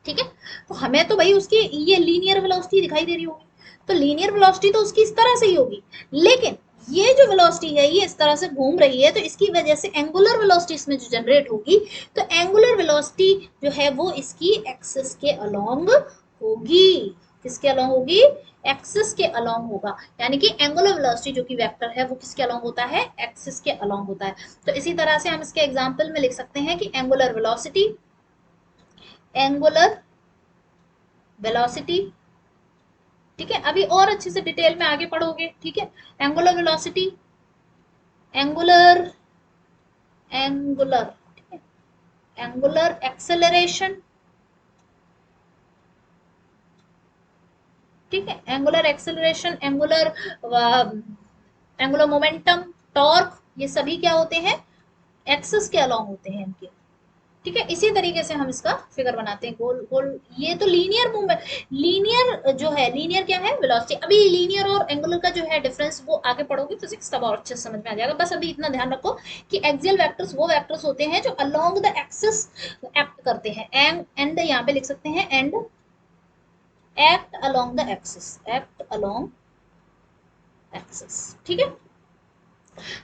ठीक है। तो हमें तो भाई उसकी ये लीनियर वेलोसिटी दिखाई दे रही होगी, तो लीनियर वेलोसिटी तो उसकी इस तरह से ही होगी, लेकिन ये जो वेलोसिटी है ये इस तरह से घूम रही है, तो इसकी वजह से एंगुलर वेलोसिटी इसमें जो जनरेट होगी, तो एंगुलर वेलोसिटी जो है वो इसकी एक्सिस के अलोंग होगी। किसके अलोंग होगी, एक्सिस के अलोंग होगा, यानी कि एंगुलर वेलोसिटी जो कि वेक्टर है वो किसके अलोंग होता है, एक्सिस के अलोंग होता है। तो इसी तरह से हम इसके एग्जांपल में लिख सकते हैं कि एंगुलर वेलोसिटी, एंगुलर वेलोसिटी, ठीक है, अभी और अच्छे से डिटेल में आगे पढ़ोगे, ठीक है। एंगुलर वेलोसिटी, एंगुलर, एंगुलर, ठीक है, एंगुलर एक्सेलरेशन, ठीक है, angular acceleration, angular angular momentum, torque, ये सभी क्या होते हैं, एक्सिस के अलोंग होते हैं इनके, ठीक है। इसी तरीके से हम इसका फिगर बनाते हैं गोल गोल। ये तो लीनियर मूवमेंट, लीनियर जो है, लीनियर क्या है, वेलोसिटी। अभी लीनियर और एंगुलर का जो है डिफरेंस वो आगे पढ़ोगे फिजिक्स, तब और अच्छे से समझ में आ जाएगा। बस अभी इतना ध्यान रखो कि एक्सियल वेक्टर्स वो वेक्टर्स होते हैं जो अलोंग द एक्सिस एक्ट करते हैं, एंड यहाँ पे लिख सकते हैं and, act along the axis, act along axis, ठीक है,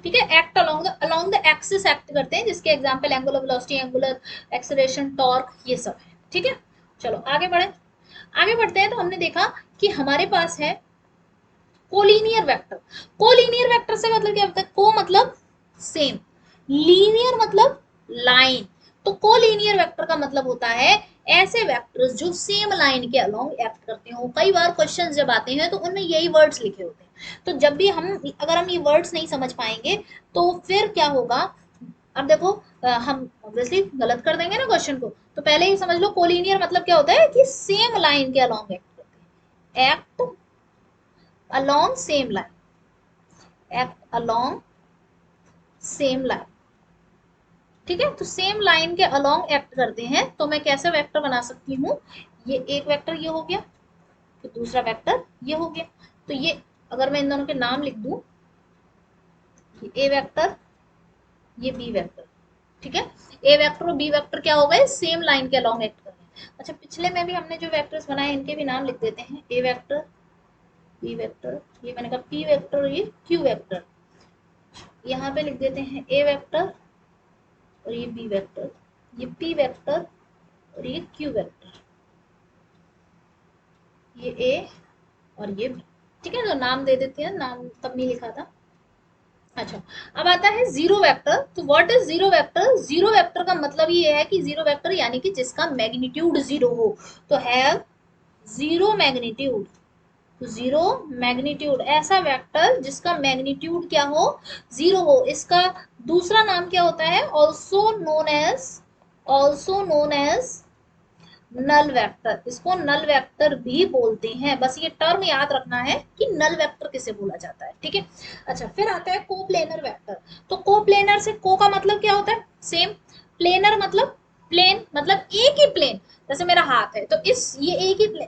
ठीक है, act along the axis act करते हैं, जिसके example angular velocity, angular acceleration, torque, ये सब है, ठीक है। चलो आगे बढ़े, आगे बढ़ते हैं। तो हमने देखा कि हमारे पास है कोलिनियर वेक्टर। कोलिनियर वेक्टर से मतलब क्या होता है, को मतलब सेम, लीनियर मतलब लाइन। तो कोलिनियर वेक्टर का मतलब होता है ऐसे वेक्टर्स जो सेम लाइन के अलोंग एक्ट करते हो। कई बार क्वेश्चन जब आते हैं तो उनमें यही वर्ड्स लिखे होते हैं, तो जब भी हम, अगर हम ये वर्ड्स नहीं समझ पाएंगे तो फिर क्या होगा। अब देखो हम ऑब्वियसली गलत कर देंगे ना क्वेश्चन को, तो पहले ही समझ लो कोलिनियर मतलब क्या होता है कि सेम लाइन के अलोंग एक्ट करते हैं, act along same line, act along same line, ठीक है। तो सेम लाइन के अलोंग एक्ट करते हैं, तो मैं कैसे वेक्टर बना सकती हूँ, ये एक वेक्टर ये हो गया, तो दूसरा वेक्टर ये हो गया। तो ये अगर मैं इन दोनों के नाम लिख दूं, ये ए वेक्टर, ये बी वेक्टर, ठीक है। ए वेक्टर और बी वेक्टर क्या हो गए, सेम लाइन के अलोंग एक्ट कर रहे हैं। अच्छा, पिछले में भी हमने जो वेक्टर्स बनाए इनके भी नाम लिख देते हैं, ए वेक्टर, बी वेक्टर, ये मैंने कहा पी वेक्टर, ये क्यू वेक्टर, यहाँ पे लिख देते हैं ए वेक्टर और ये बी वेक्टर, ये पी वेक्टर और ये क्यू वेक्टर, ये ए और ये बी, ठीक है। तो नाम दे देते हैं, नाम तब नहीं लिखा था। अच्छा, अब आता है जीरो वेक्टर। तो what is zero vector, zero vector का मतलब ये है कि जीरो वेक्टर यानी कि जिसका मैग्नीट्यूड जीरो हो, तो हैव जीरो मैग्नीट्यूड। तो जीरो मैग्नीट्यूड, ऐसा वेक्टर जिसका मैग्नीट्यूड क्या हो, जीरो हो। इसका दूसरा नाम क्या होता है, also known as, also known as null vector. इसको नल वेक्टर भी बोलते हैं, बस ये टर्म याद रखना है कि नल वेक्टर किसे बोला जाता है, ठीक है। अच्छा, फिर आता है कोप्लेनर वेक्टर। तो कोप्लेनर से को का मतलब क्या होता है, सेम, प्लेनर मतलब प्लेन, मतलब एक ही प्लेन, जैसे मेरा हाथ है तो इस ये एक ही प्लेन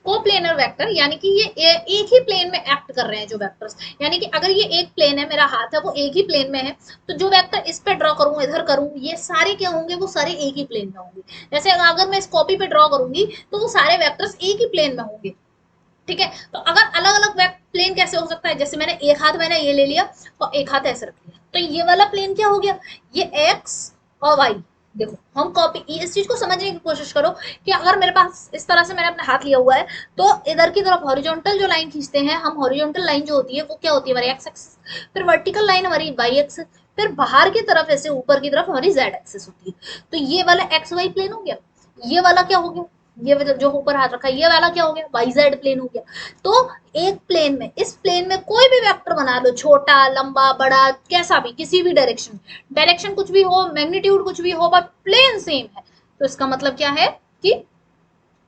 कोप्लेनर वेक्टर यानी कि ये एक ही प्लेन में एक्ट कर रहे हैं जो वेक्टर्स, यानी कि अगर ये एक प्लेन है, मेरा हाथ है वो एक ही प्लेन में है, तो जो वेक्टर इस पे ड्रॉ करूं, इधर करूं, ये सारे क्या होंगे, वो सारे एक ही प्लेन में होंगे। जैसे अगर मैं इस कॉपी पे ड्रॉ करूंगी तो वो सारे वेक्टर्स एक ही प्लेन में होंगे, ठीक है। तो अगर अलग अलग प्लेन कैसे हो सकता है, जैसे मैंने एक हाथ मैंने ये ले लिया और एक हाथ ऐसे रख लिया, तो ये वाला प्लेन क्या हो गया, ये एक्स और वाई। देखो हम कॉपी, इस चीज को समझने की कोशिश करो कि अगर मेरे पास इस तरह से मैंने अपना हाथ लिया हुआ है, तो इधर की तरफ हॉरिजॉन्टल जो लाइन खींचते हैं हम, हॉरिजॉन्टल लाइन जो होती है वो क्या होती है, हमारी एक्स एक्सिस, फिर वर्टिकल लाइन हमारी वाई एक्सिस, फिर बाहर की तरफ ऐसे ऊपर की तरफ हमारी जेड एक्सिस होती है। तो ये वाला एक्स वाई प्लेन हो गया। ये वाला क्या हो गया, ये मतलब जो ऊपर हाथ रखा है ये वाला क्या हो गया, वाई जेड प्लेन हो गया। तो एक प्लेन में, इस प्लेन में कोई भी वेक्टर बना लो, छोटा लंबा बड़ा कैसा भी, किसी भी डायरेक्शन, डायरेक्शन कुछ भी हो, मैग्नीट्यूड कुछ भी हो, बट प्लेन सेम है, तो इसका मतलब क्या है कि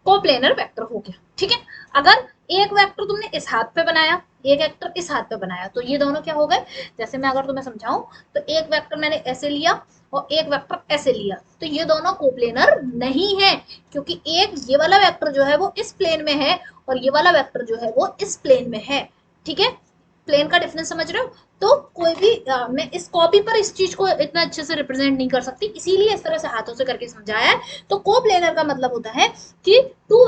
कोप्लेनर वेक्टर हो गया। ठीक है, अगर एक वेक्टर तुमने इस हाथ पे बनाया, एक वेक्टर इस हाथ पे बनाया, तो ये दोनों क्या हो गए, जैसे मैं अगर तुम्हें समझाऊं, तो एक वेक्टर मैंने ऐसे लिया और एक वेक्टर ऐसे लिया, तो ये दोनों कोप्लेनर नहीं है, क्योंकि एक ये वाला वेक्टर जो है वो इस प्लेन में है और ये वाला वेक्टर जो है वो इस प्लेन में है। ठीक है, प्लेन का डिफरेंस समझ रहे हो। तो कोई भी मैं इस कॉपी पर इस चीज को इतना अच्छे से रिप्रेजेंट नहीं कर सकती, इसीलिए इस तरह से हाथों से करके समझाया है। तो कोप्लेनर का मतलब होता है कि two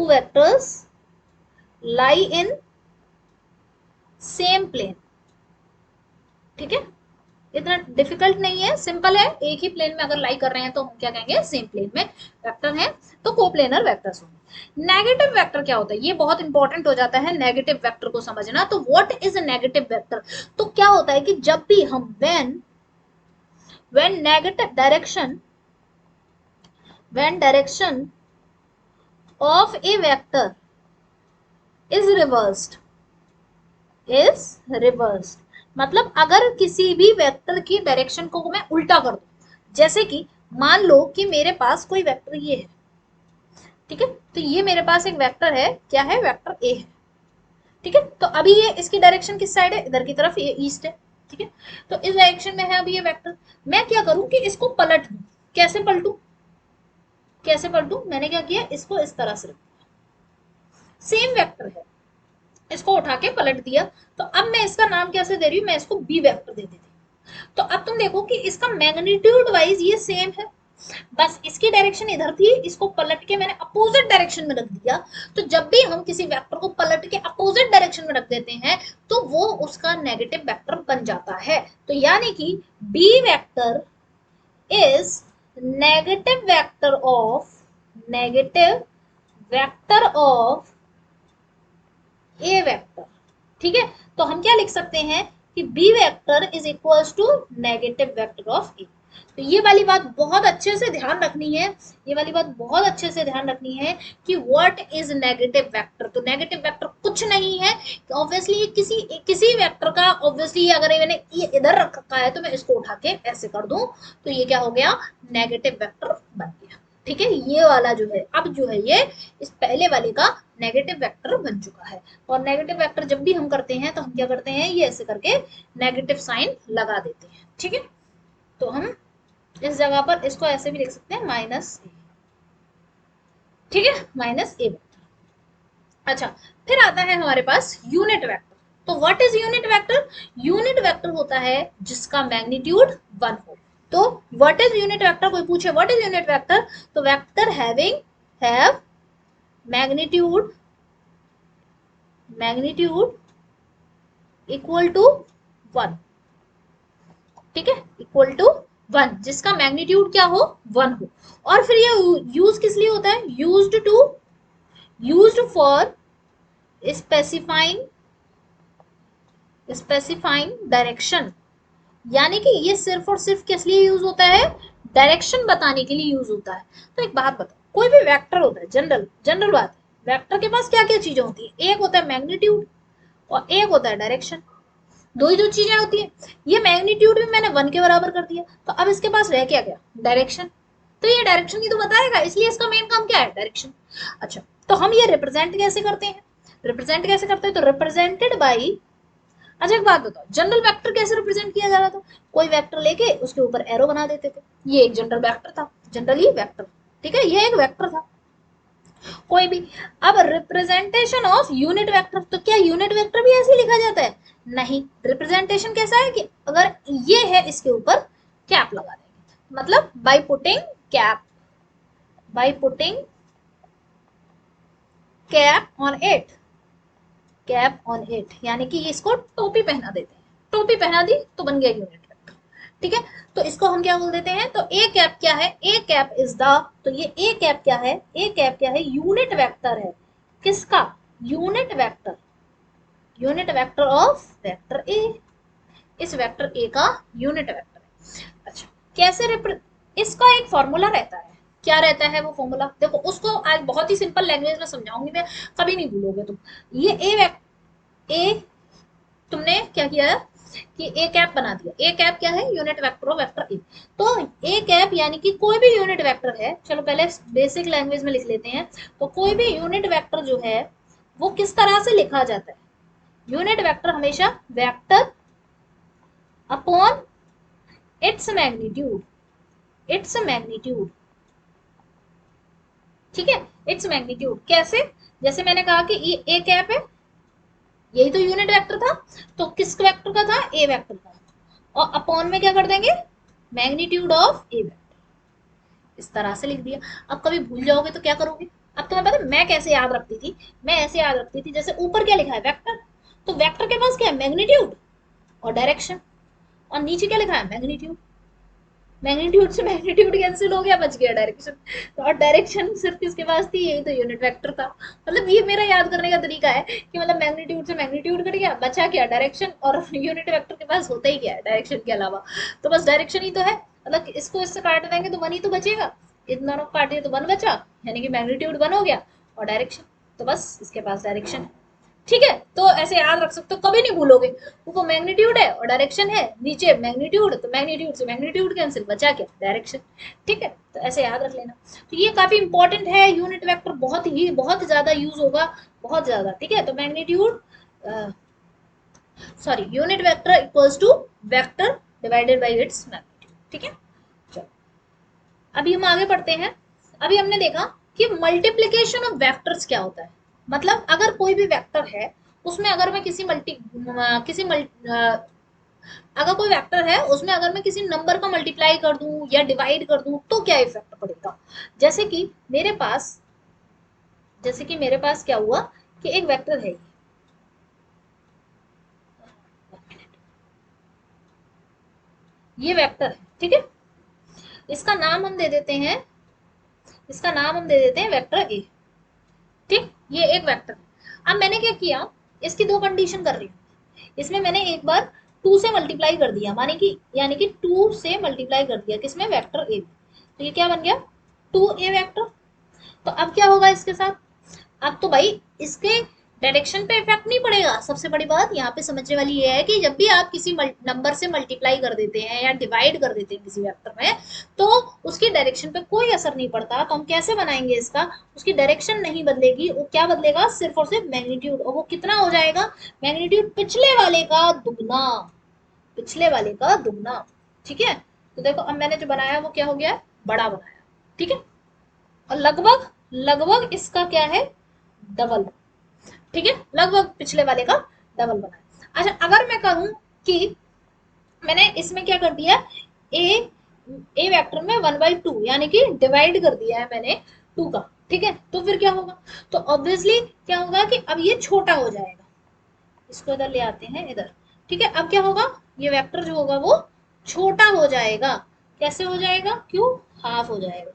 vectors lie in same plane. ठीक है, इतना डिफिकल्ट नहीं है, सिंपल है, एक ही प्लेन में अगर लाई कर रहे हैं तो हम क्या कहेंगे, सेम प्लेन में वेक्टर है, तो कोप्लेनर वेक्टर्स होंगे। नेगेटिव वेक्टर क्या होता है, ये बहुत इंपॉर्टेंट हो जाता है नेगेटिव वेक्टर को समझना। तो what is a negative vector, तो क्या होता है कि जब भी हम when negative direction, when direction of A vector is reversed, is reversed, मतलब अगर किसी भी वेक्टर की डायरेक्शन को मैं उल्टा कर दूं, जैसे कि मान लो कि मेरे पास कोई वेक्टर ये है, ठीक है, तो ये मेरे पास एक वेक्टर है, क्या है, वेक्टर ए है। ठीक है, तो अभी ये इसकी डायरेक्शन किस साइड है, इधर की तरफ, ये ईस्ट है। ठीक है, तो इस डायरेक्शन में है अभी ये वेक्टर, मैं क्या करूं कि इसको पलट दूं, कैसे पलटू, कैसे पलटू, मैंने क्या किया, इसको इस तरह से, सेम वेक्टर है, इसको उठा के पलट दिया, तो अब मैं इसका नाम कैसे दे रही हूँ, मैं इसको बी वेक्टर दे देती हूँ। तो अब तुम देखो कि इसका मैग्नीट्यूड वाइज ये सेम है, बस इसकी डायरेक्शन इधर थी, इसको पलट के मैंने अपोजिट डायरेक्शन में रख दिया। तो जब भी हम किसी वेक्टर को पलट के अपोजिट डायरेक्शन में रख देते हैं तो वो उसका नेगेटिव वेक्टर बन जाता है। तो यानी कि B vector is negative vector of, negative vector of A vector. ठीक है, तो हम क्या लिख सकते हैं कि B vector is equals to negative vector of A. तो ये वाली बात बहुत अच्छे से ध्यान रखनी है, ये वाली बात बहुत अच्छे से ध्यान रखनी है कि व्हाट इज नेगेटिव वेक्टर। तो नेगेटिव वेक्टर कुछ नहीं है, ऑब्वियसली किसी किसी वेक्टर का, ऑब्वियसली अगर मैंने ये इधर रखा है तो मैं इसको उठा के ऐसे कर दूं तो ये क्या हो गया, नेगेटिव वेक्टर बन गया। ठीक है, ये वाला जो है, अब जो है ये इस पहले वाले का नेगेटिव वेक्टर बन चुका है। और नेगेटिव वेक्टर जब भी हम करते हैं तो हम क्या करते हैं, ये ऐसे करके नेगेटिव साइन लगा देते हैं। ठीक है, तो हम इस जगह पर इसको ऐसे भी लिख सकते हैं माइनस ए। ठीक है, माइनस ए वेक्टर। अच्छा, फिर आता है हमारे पास यूनिट वेक्टर। तो what is unit vector, unit vector होता है जिसका मैग्नीट्यूड 1 हो। तो व्हाट इज यूनिट वेक्टर, कोई पूछे व्हाट इज यूनिट वेक्टर, तो vector have magnitude, magnitude equal to 1। ठीक है, इक्वल टू 1, जिसका मैग्नीट्यूड क्या हो, 1 हो। और फिर ये यूज किस लिए होता है, यूज्ड फॉर स्पेसिफाइंग डायरेक्शन। यानी कि ये सिर्फ और सिर्फ किस लिए यूज होता है, डायरेक्शन बताने के लिए यूज होता है। तो एक बात बताओ, कोई भी वेक्टर होता है, जनरल जनरल बात है, वेक्टर के पास क्या क्या चीजें होती है, एक होता है मैग्नीट्यूड और एक होता है डायरेक्शन, दो ही दो चीजें होती है। ये मैग्नीट्यूड भी मैंने 1 के बराबर कर दिया, तो अब इसके पास रह क्या गया, डायरेक्शन। तो ये डायरेक्शन की तो बताएगा, इसलिए इसका मेन काम क्या है, डायरेक्शन। अच्छा, तो हम ये रिप्रेजेंट कैसे करते हैं, रिप्रेजेंट कैसे करते हैं, तो रिप्रेजेंटेड बाई, अच्छा एक बात बताओ, जनरल वेक्टर कैसे रिप्रेजेंट किया जा रहा था, कोई वेक्टर लेके उसके ऊपर एरो बना देते थे, ये एक जनरल वेक्टर था, जनरली वेक्टर। ठीक है, ये एक वेक्टर था कोई भी। अब रिप्रेजेंटेशन ऑफ यूनिट वेक्टर, तो क्या यूनिट वेक्टर भी ऐसे लिखा जाता है, नहीं, रिप्रेजेंटेशन कैसा है कि अगर ये है इसके ऊपर कैप लगा देंगे, मतलब by putting cap, by putting cap on it, cap on it, यानी कि इसको टोपी पहना देते हैं, टोपी पहना दी तो बन गया यूनिट वेक्टर। ठीक है, तो इसको हम क्या बोल देते हैं, तो ए कैप क्या है, ए कैप इज द, तो ये ए कैप क्या है, ए कैप क्या है, यूनिट वेक्टर है, किसका, unit vector, unit vector of vector A, इस वेक्टर ए का यूनिट वेक्टर है। अच्छा, कैसे इसका एक फॉर्मूला रहता है। क्या रहता है वो फॉर्मूला? देखो उसको आज बहुत ही सिंपल लैंग्वेज में समझाऊंगी मैं, कभी नहीं भूलोगे तुम। ये ए, तुमने क्या किया है कि ए कैप बना दिया। ए कैप क्या है? Unit vector of vector A. तो ए कैप यानी कि कोई भी यूनिट वेक्टर है, चलो पहले बेसिक लैंग्वेज में लिख लेते हैं। तो कोई भी यूनिट वेक्टर जो है वो किस तरह से लिखा जाता है? यूनिट वेक्टर हमेशा vector upon its magnitude, it's magnitude, ठीक है, इट्स मैग्नीट्यूड। कैसे? जैसे मैंने कहा कि ये ए कैप है, यही तो यूनिट वेक्टर था, तो किस वेक्टर का था? ए वेक्टर का। और अपॉन में क्या कर देंगे? Magnitude of A vector. इस तरह से लिख दिया। अब कभी भूल जाओगे तो क्या करोगे? अब तुम्हें पता है मैं कैसे याद रखती थी? मैं ऐसे याद रखती थी, जैसे ऊपर क्या लिखा है? वेक्टर। तो वेक्टर के पास क्या है? मैग्नीट्यूड और डायरेक्शन। और नीचे क्या लिखा है? मैग्नीट्यूड। मैग्नीट्यूड से मैग्नीट्यूड कैंसिल हो गया, बच गया डायरेक्शन। तो और डायरेक्शन सिर्फ किसके पास थी? यही तो यूनिट वेक्टर था। मतलब ये मेरा याद करने का तरीका है कि मतलब मैग्नीट्यूड से मैग्नीट्यूड कट गया, बचा क्या? डायरेक्शन। और यूनिट वेक्टर के पास होता ही क्या है डायरेक्शन के अलावा? तो बस डायरेक्शन ही तो है। मतलब इसको इससे काट देंगे तो वन ही तो बचेगा। इन दोनों को काटिए तो वन बचा, यानी कि मैग्नीट्यूड वन हो गया और डायरेक्शन। तो बस इसके पास डायरेक्शन है। ठीक है, तो ऐसे याद रख सकते हो, कभी नहीं भूलोगे। ऊपर मैग्नीट्यूड है और डायरेक्शन है, नीचे मैग्नीट्यूड, तो मैग्नीट्यूड से मैग्नीट्यूड कैंसिल, बचा क्या? डायरेक्शन। ठीक है, तो ऐसे याद रख लेना। तो ये काफी इंपॉर्टेंट है, यूनिट वेक्टर बहुत ज्यादा यूज होगा, बहुत ज्यादा। ठीक है, तो magnitude, sorry, unit vector equals to vector divided by its magnitude. ठीक है, चलो अभी हम आगे बढ़ते हैं। अभी हमने देखा कि मल्टीप्लीकेशन ऑफ वेक्टर्स क्या होता है। मतलब अगर कोई भी वेक्टर है, उसमें अगर मैं किसी अगर कोई वेक्टर है उसमें अगर मैं किसी नंबर का मल्टीप्लाई कर दूं या डिवाइड कर दूं तो क्या इफेक्ट पड़ेगा? जैसे कि मेरे पास क्या हुआ कि एक वेक्टर है, ये वेक्टर है, ठीक है। इसका नाम हम दे देते हैं, वेक्टर ए। ठीक, ये एक वेक्टर है। अब मैंने क्या किया, इसकी दो कंडीशन कर रही हूँ। इसमें मैंने एक बार टू से मल्टीप्लाई कर दिया, माने कि यानी कि टू से मल्टीप्लाई कर दिया किसमें? Vector A. तो ये क्या बन गया? Two A vector. तो अब क्या होगा इसके साथ? अब तो भाई इसके डायरेक्शन पे इफेक्ट नहीं पड़ेगा। सबसे बड़ी बात यहाँ पे समझने वाली ये है कि जब भी आप किसी नंबर से मल्टीप्लाई कर देते हैं या डिवाइड कर देते हैं किसी वेक्टर में, तो उसकी डायरेक्शन पे कोई असर नहीं पड़ता। तो हम कैसे बनाएंगे इसका? उसकी डायरेक्शन नहीं बदलेगी, वो क्या बदलेगा? सिर्फ और सिर्फ मैग्नीट्यूड। और वो कितना हो जाएगा? मैग्नीट्यूड पिछले वाले का दुगना, पिछले वाले का दुगना। ठीक है, तो देखो अब मैंने जो बनाया वो क्या हो गया? बड़ा बनाया। ठीक है, और लगभग लगभग इसका क्या है? डबल। ठीक है, लगभग पिछले वाले का डबल बनाया। अच्छा, अगर मैं कहूं कि मैंने इसमें क्या कर दिया, ए ए वेक्टर में वन बाई टू, यानी कि डिवाइड कर दिया है मैंने टू का। ठीक है, तो फिर क्या होगा? तो ऑब्वियसली क्या होगा कि अब ये छोटा हो जाएगा। इसको इधर ले आते हैं, इधर। ठीक है, अब क्या होगा? ये वेक्टर जो होगा वो छोटा हो जाएगा। कैसे हो जाएगा? क्यों? हाफ हो जाएगा।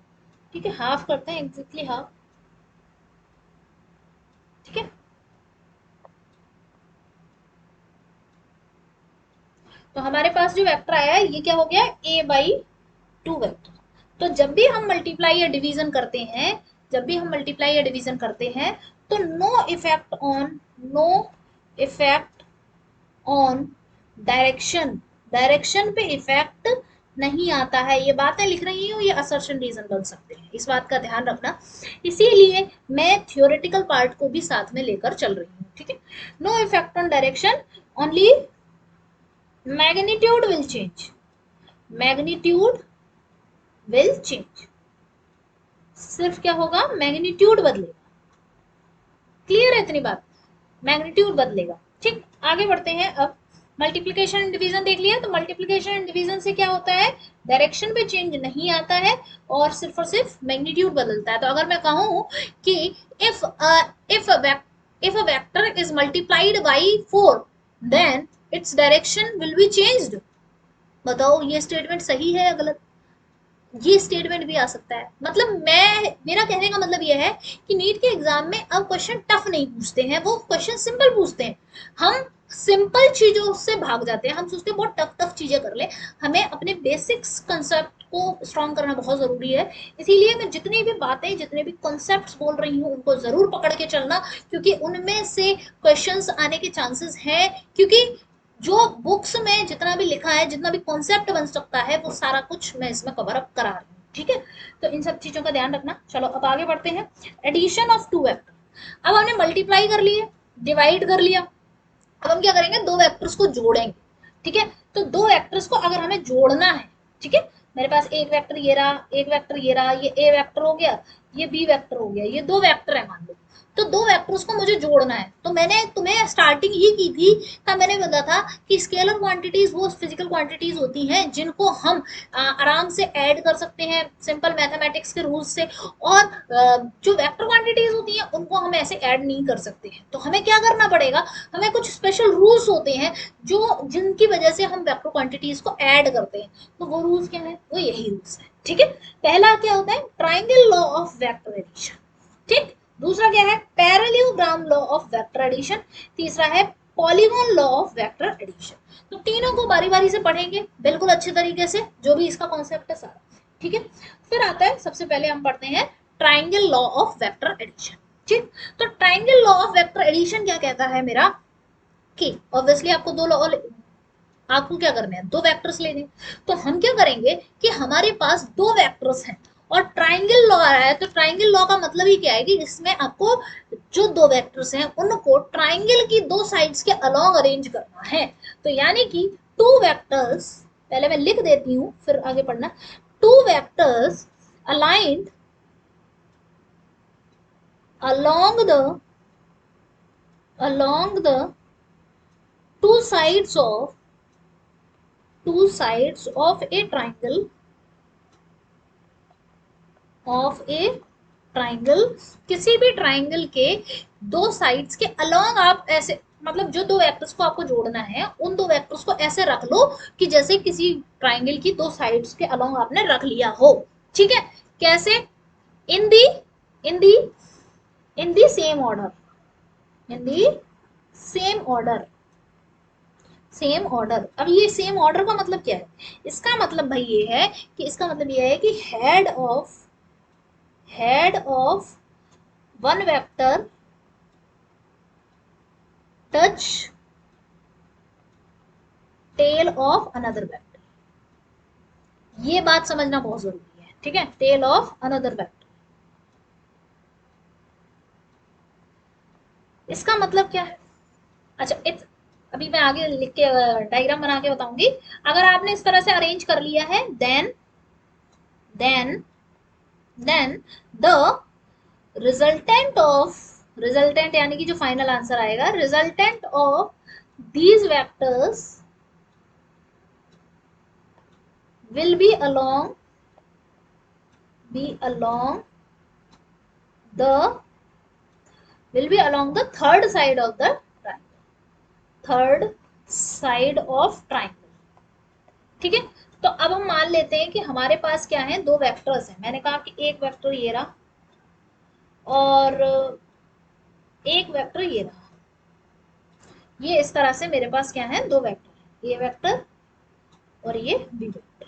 ठीक है, हाफ करते हैं, एग्जैक्टली हाफ। ठीक है, तो हमारे पास जो वेक्टर आया है ये क्या हो गया? ए बाई टू वेक्टर। तो जब भी हम मल्टीप्लाई या डिवीजन करते हैं, तो no effect on direction, direction पे इफेक्ट नहीं आता है। ये बातें लिख रही हूँ, ये असर्शन रीजन बन सकते हैं, इस बात का ध्यान रखना। इसीलिए मैं थियोरेटिकल पार्ट को भी साथ में लेकर चल रही हूँ। ठीक है, no effect on direction, only magnitude will change, magnitude will change. सिर्फ क्या होगा? मैग्नीट्यूड बदलेगा। क्लियर है इतनी बात? मैग्नीट्यूड बदलेगा। ठीक, आगे बढ़ते हैं। अब मल्टीप्लीकेशन एंड डिवीजन देख लिया। तो मल्टीप्लीकेशन एंड डिवीजन से क्या होता है? डायरेक्शन पे चेंज नहीं आता है और सिर्फ मैग्नीट्यूड बदलता है। तो अगर मैं कहूं कि if if if a vector is multiplied by four, then its direction will be changed. बताओ ये स्टेटमेंट सही है या गलत? ये स्टेटमेंट भी आ सकता है। मतलब मेरा कहने का मतलब ये है कि नीट के एग्जाम में अब क्वेश्चन टफ नहीं पूछते हैं, वो क्वेश्चन सिंपल पूछते हैं। हम सिंपल चीजों से भाग जाते हैं, हम सोचते हैं बहुत टफ टफ चीजें कर ले। हमें अपने बेसिक्स कंसेप्ट को स्ट्रॉन्ग करना बहुत जरूरी है। इसीलिए मैं जितनी भी बातें, जितने भी कॉन्सेप्ट्स बोल रही हूँ उनको जरूर पकड़ के चलना, क्योंकि उनमें से क्वेश्चंस आने के चांसेस हैं। क्योंकि जो बुक्स में जितना भी लिखा है, जितना भी कॉन्सेप्ट बन सकता है, वो सारा कुछ मैं इसमें कवर अप करा रही हूँ। ठीक है, तो इन सब चीजों का ध्यान रखना। चलो अब आगे बढ़ते हैं। Addition of two vector. अब हमने मल्टीप्लाई कर लिए, डिवाइड कर लिया, अब हम क्या करेंगे, दो वेक्टर्स को जोड़ेंगे। ठीक है, तो दो वेक्टर्स को अगर हमें जोड़ना है, ठीक है, मेरे पास एक वेक्टर ये रहा, एक वेक्टर ये रहा, ये ए वेक्टर हो गया, ये बी वेक्टर हो गया, ये दो वेक्टर है मान लो। तो दो वेक्टर्स को मुझे जोड़ना है, तो मैंने तुम्हें स्टार्टिंग ही की थी, तब मैंने बताया था कि स्केलर क्वांटिटीज वो फिजिकल क्वांटिटीज होती हैं जिनको हम आराम से ऐड कर सकते हैं सिंपल मैथमेटिक्स के रूल से, और जो वेक्टर क्वांटिटीज होती हैं उनको हम ऐसे ऐड नहीं कर सकते हैं। तो हमें क्या करना पड़ेगा, हमें कुछ स्पेशल रूल्स होते हैं जो जिनकी वजह से हम वेक्टर क्वांटिटीज को ऐड करते हैं। तो वो रूल्स क्या है, वो यही रूल्स है। ठीक है, पहला क्या होता है, triangle law of vector addition. ठीक, दूसरा क्या है, parallelogram law of vector addition. तीसरा है polygon law of vector addition. तो तीनों को बारी बारी से पढ़ेंगे बिल्कुल अच्छे तरीके से, जो भी इसका कॉन्सेप्ट है सारा। ठीक है, फिर आता है, सबसे पहले हम पढ़ते हैं triangle law of vector addition. ठीक, तो triangle law of vector addition क्या कहता है मेरा, कि ऑब्वियसली आपको दो लॉ, आपको क्या करने हैं, दो वेक्टर्स लेने। तो हम क्या करेंगे कि हमारे पास दो वेक्टर्स हैं और ट्राइंगल लॉ आ रहा है, तो ट्राइंगल लॉ का मतलब ही क्या है कि इसमें आपको जो दो वेक्टर्स हैं उनको ट्राइंगल की दो साइड्स के अलोंग अरेंज करना है। तो यानी कि टू वेक्टर्स, पहले मैं लिख देती हूं फिर आगे पढ़ना। Two vectors aligned along the along the two sides of a triangle किसी भी ट्राइंगल के दो साइड्स के अलोंग आप ऐसे, मतलब जो दो वेक्टर्स को आपको जोड़ना है उन दो वेक्टर्स को ऐसे रख लो कि जैसे किसी ट्राइंगल की दो साइड्स के अलोंग आपने रख लिया हो। ठीक है, कैसे, in the in the in the same order, in the same order, same order. अब ये सेम ऑर्डर का मतलब क्या है, इसका मतलब भाई ये है कि इसका मतलब ये है कि head of one vector touch tail of another vector. ये बात समझना बहुत जरूरी है। ठीक है, टेल ऑफ अनदर वेक्टर, इसका मतलब क्या है। अच्छा, अभी मैं आगे लिख के डायग्राम बना के बताऊंगी। अगर आपने इस तरह से अरेंज कर लिया है, देन द रिजल्टेंट यानी कि जो फाइनल आंसर आएगा, resultant of these vectors will be along the third side of the triangle। ठीक है, तो अब हम मान लेते हैं कि हमारे पास क्या है, दो वेक्टर्स हैं। मैंने कहा कि एक वेक्टर ये रहा और एक वेक्टर ये रहा। ये इस तरह से मेरे पास क्या है, दो वेक्टर, ए वेक्टर और ये बी वेक्टर।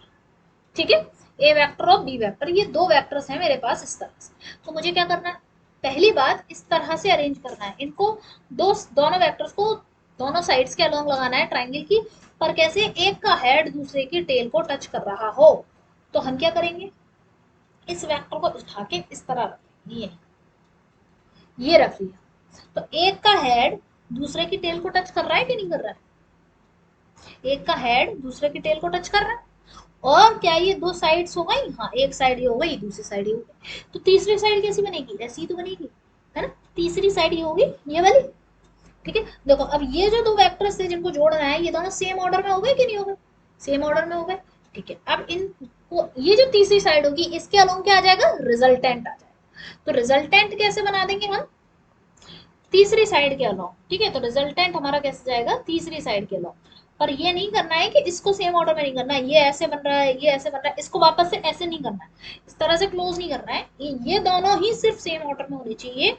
ठीक है, ए वेक्टर और बी वेक्टर, ये दो वेक्टर्स हैं मेरे पास इस तरह से। तो मुझे क्या करना है, पहली बात इस तरह से अरेंज करना है इनको, दोनों वेक्टर्स को दोनों साइड्स के अलोंग लगाना है ट्राइंगल की, पर कैसे, एक का हेड दूसरे की टेल को टच कर रहा हो। तो हम क्या करेंगे, इस वेक्टर को उठा के इस तरह रख लेंगे, ये रख लिया। तो एक का हेड दूसरे की टेल को टच कर रहा है कि नहीं कर रहा है, एक का हेड दूसरे की टेल को टच कर रहा है। और क्या ये दो साइड्स हो गई, हाँ एक साइड ये हो गई, दूसरी साइड ये हो गई। तो तीसरी साइड कैसी बनेगी, ऐसी ही तो बनेगी, है ना। तीसरी साइड ये होगी, ये वाली। ठीक है, देखो अब ये जो दो वेक्टर्स थे जिनको जोड़ना है, ये दोनों सेम ऑर्डर में हो गए कि नहीं हो गए, सेम ऑर्डर में हो गए। ठीक है, अब इनको, ये जो तीसरी साइड होगी इसके अलोंग क्या आ जाएगा, रिजल्टेंट आ जाएगा। तो रिजल्टेंट कैसे बना देंगे हम, तीसरी साइड के अलोंग। ठीक है, तो रिजल्टेंट हमारा कैसे जाएगा, तीसरी साइड के अलोंग। पर ये नहीं करना है कि इसको सेम ऑर्डर में नहीं करना है, ये ऐसे बन रहा है, ये ऐसे बन रहा है, इसको वापस से ऐसे नहीं करना है, इस तरह से क्लोज नहीं करना है। ये दोनों ही सिर्फ सेम ऑर्डर में होने चाहिए।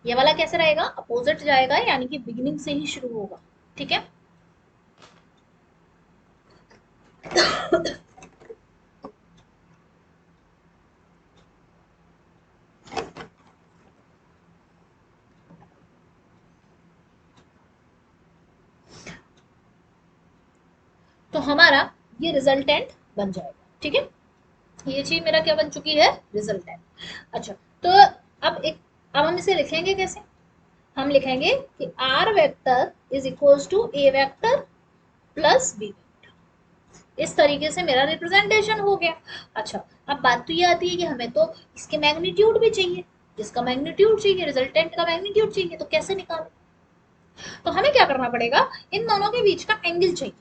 ये वाला कैसे रहेगा, अपोजिट जाएगा, यानी कि बिगिनिंग से ही शुरू होगा। ठीक है, हमारा ये रिजल्टेंट बन जाएगा। ठीक है, ये चीज मेरा क्या बन चुकी है, रिजल्टेंट। अच्छा, तो अब हम इसे लिखेंगे कैसे, हम लिखेंगे कि R vector is equals to A vector plus B vector. इस तरीके से मेरा रिप्रेजेंटेशन हो गया। अच्छा, अब बात तो ये आती है कि हमें तो इसके मैग्नीट्यूड भी चाहिए, जिसका मैग्नीट्यूड चाहिए, रिजल्टेंट का मैग्नीट्यूड चाहिए, तो कैसे निकालें। तो हमें क्या करना पड़ेगा, इन दोनों के बीच का एंगल चाहिए,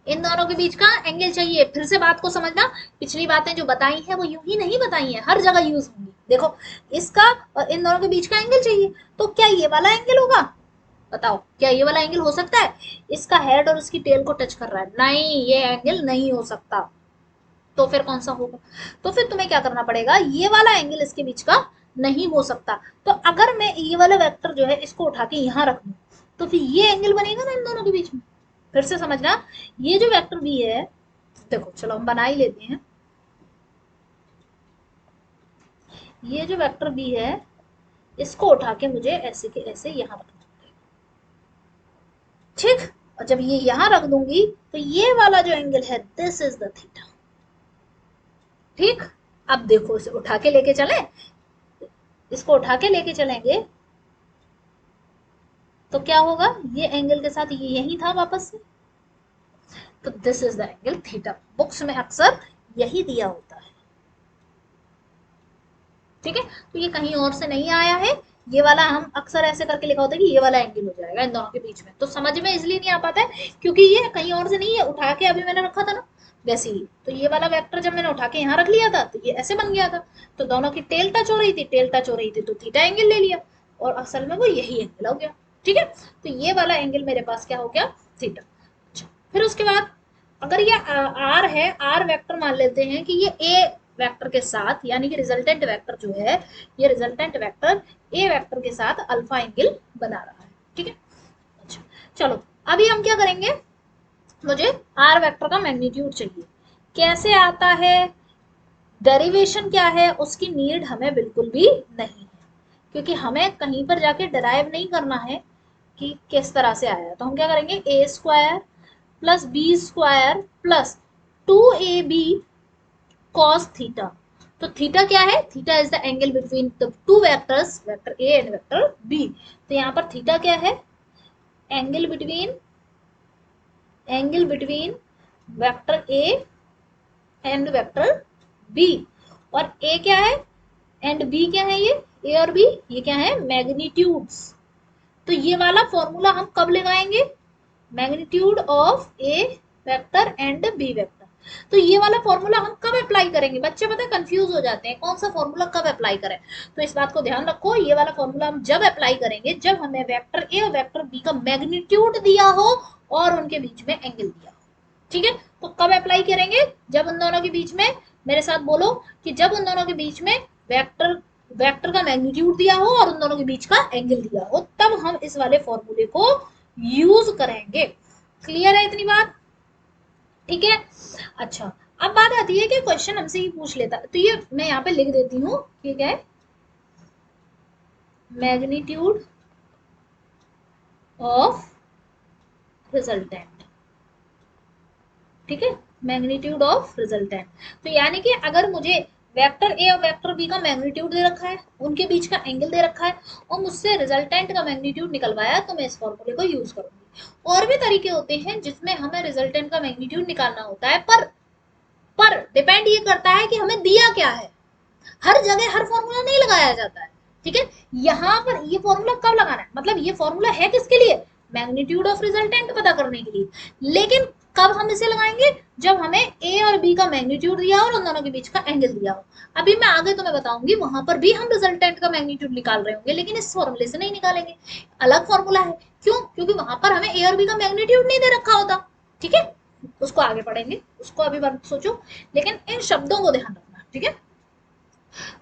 इन दोनों के बीच का एंगल चाहिए। फिर से बात को समझना, पिछली बातें जो बताई है वो यूं ही नहीं बताई है, हर जगह यूज होंगी। देखो, इसका और इन दोनों के बीच का एंगल चाहिए, तो क्या ये वाला एंगल होगा, बताओ क्या ये वाला एंगल हो सकता है, इसका हेड और उसकी टेल को टच कर रहा है, नहीं ये एंगल नहीं हो सकता। तो फिर कौन सा होगा, तो फिर तुम्हें क्या करना पड़ेगा, ये वाला एंगल इसके बीच का नहीं हो सकता। तो अगर मैं ये वाला वेक्टर जो है इसको उठा के यहाँ रख दूं, तो फिर ये एंगल बनेगा ना इन दोनों के बीच में। फिर से समझना, ये जो वेक्टर बी है, देखो चलो हम बना ही लेते हैं, ये जो वेक्टर बी है इसको उठा के मुझे ऐसे के ऐसे यहाँ रखना पड़ेगा। ठीक, और जब ये यहाँ रख दूंगी तो ये वाला जो एंगल है, दिस इज द थीटा। ठीक, अब देखो इसे उठा के लेके चले, इसको उठा के लेके चलेंगे तो क्या होगा, ये एंगल के साथ ये यही था वापस से, तो this is the angle theta. Books में अक्सर यही दिया होता है। ठीक है, तो ये कहीं और से नहीं आया है, ये वाला हम अक्सर ऐसे करके लिखा होता है कि ये वाला एंगल हो जाएगा इन दोनों के बीच में। तो समझ में इसलिए नहीं आ पाता है क्योंकि ये कहीं और से नहीं है, उठा के अभी मैंने रखा था ना वैसे ही। तो ये वाला वेक्टर जब मैंने उठा के यहाँ रख लिया था तो ये ऐसे बन गया था, तो दोनों की टेल टच हो रही थी, टेल टच हो रही थी तो थीटा एंगल ले लिया, और असल में वो यही एंगल हो गया। ठीक है, तो ये वाला एंगल मेरे पास क्या हो गया, थीटा। अच्छा, फिर उसके बाद अगर ये आर है, आर वेक्टर मान लेते हैं कि ये ए वेक्टर के साथ, यानी कि रिजल्टेंट वेक्टर जो है, ये रिजल्टेंट वेक्टर ए वेक्टर के साथ अल्फा एंगल बना रहा है। ठीक है, अच्छा चलो अभी हम क्या करेंगे, मुझे आर वेक्टर का मैग्नीट्यूड चाहिए। कैसे आता है, डेरिवेशन क्या है, उसकी नीड हमें बिल्कुल भी नहीं है, क्योंकि हमें कहीं पर जाके डराइव नहीं करना है कि किस तरह से आया। तो हम क्या करेंगे, A square plus B square plus 2ab cos थीटा। तो थीटा क्या है, theta is the angle between the two vectors, vector A and vector B. तो यहाँ पर थीटा क्या है, angle between vector A and vector B. और ए क्या है एंड बी क्या है, ये ए और बी ये क्या है, मैग्नीट्यूड्स। तो ये वाला फॉर्मूला हम कब लगाएंगे, magnitude of A vector and B vector. तो ये वाला फॉर्मूला हम कब अप्लाई करेंगे, बच्चे पता है कंफ्यूज हो जाते हैं कौन सा फॉर्मूला कब अप्लाई करें। तो इस बात को ध्यान रखो, ये वाला फॉर्मूला हम जब अप्लाई करेंगे जब हमें वेक्टर ए और वेक्टर बी का मैग्नीट्यूड दिया हो और उनके बीच में एंगल दिया हो। ठीक है, तो कब अप्लाई करेंगे, जब उन दोनों के बीच में, मेरे साथ बोलो कि जब उन दोनों के बीच में वेक्टर का मैग्नीट्यूड दिया हो और उन दोनों के बीच का एंगल दिया हो, तब हम इस वाले फॉर्मूले को यूज करेंगे। क्लियर है इतनी बात, ठीक है। अच्छा, अब बात आती है कि क्वेश्चन हमसे ही पूछ लेता, तो ये मैं यहाँ पे लिख देती हूँ, ठीक है, मैग्नीट्यूड ऑफ रिजल्टेंट। ठीक है, मैग्नीट्यूड ऑफ रिजल्टेंट। तो यानी कि अगर मुझे वेक्टर ए और वेक्टर बी का मैग्नीट्यूड दे रखा है, उनके बीच का एंगल दे रखा है, और मुझसे रिजल्टेंट का मैग्नीट्यूड निकलवाया, तो मैं इस फॉर्मूले को यूज करूंगी। और भी तरीके होते हैं जिसमें हमें रिजल्टेंट का मैग्नीट्यूड निकालना होता है, पर डिपेंड ये करता है कि हमें दिया क्या है। हर जगह हर फॉर्मूला नहीं लगाया जाता है। ठीक है, यहाँ पर ये फॉर्मूला कब लगाना है, मतलब ये फॉर्मूला है किसके लिए, मैग्नीट्यूड ऑफ रिजल्टेंट पता करने के लिए। लेकिन कब हम इसे लगाएंगे, जब हमें ए और बी का मैग्नीट्यूड दिया हो और उन दोनों के बीच का एंगल दिया हो। अभी मैं आगे तुम्हें बताऊंगी, वहां पर भी हम रिजल्टेंट का मैग्नीट्यूड निकाल रहे होंगे, लेकिन इस फॉर्मूले से नहीं निकालेंगे, अलग फॉर्मूला है। क्यों, क्योंकि वहां पर हमें ए और बी का मैग्नीट्यूड नहीं दे रखा होता। ठीक है, उसको आगे पढ़ेंगे, उसको अभी मत सोचो, लेकिन इन शब्दों को ध्यान रखना। ठीक है,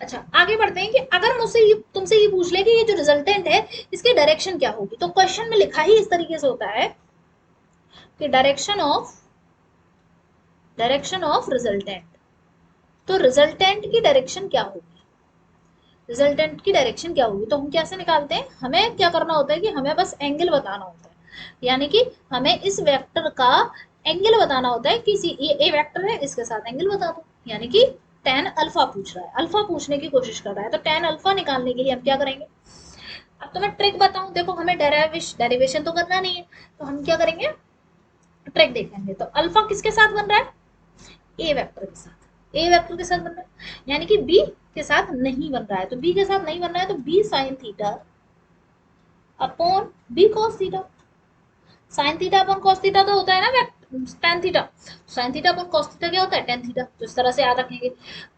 अच्छा आगे बढ़ते हैं कि अगर मुझसे तुमसे ये पूछ ले कि ये जो रिजल्टेंट है इसकी डायरेक्शन क्या होगी, तो क्वेश्चन में लिखा ही इस तरीके से होता है कि डायरेक्शन ऑफ रिजल्टेंट। तो रिजल्टेंट की डायरेक्शन क्या होगी, रिजल्टेंट की डायरेक्शन क्या होगी, तो हम कैसे निकालते हैं, हमें क्या करना होता है कि हमें बस एंगल बताना होता है, यानी कि हमें इस वेक्टर का एंगल बताना होता है किसी ए वेक्टर है, इसके साथ एंगल बता दो, यानी कि tan अल्फा पूछ रहा है, अल्फा पूछने की कोशिश कर रहा है, तो tan अल्फा निकालने के लिए हम क्या करेंगे, अब तो मैं ट्रिक बताऊं, देखो हमें डेरिवेशन तो करना नहीं है, तो हम क्या करेंगे, ट्रिक देखेंगे। तो अल्फा किसके साथ बन रहा है, ए वेक्टर के साथ, ए वेक्टर के साथ बन रहा है, यानी कि बी के साथ नहीं बन रहा है, तो बी के साथ नहीं बन रहा है, तो B sine theta upon B cos theta, sine theta upon cos theta तो होता है ना tan theta, sine theta upon cos theta क्या होता है, टेन थीटा, तो इस तरह से याद रखेंगे।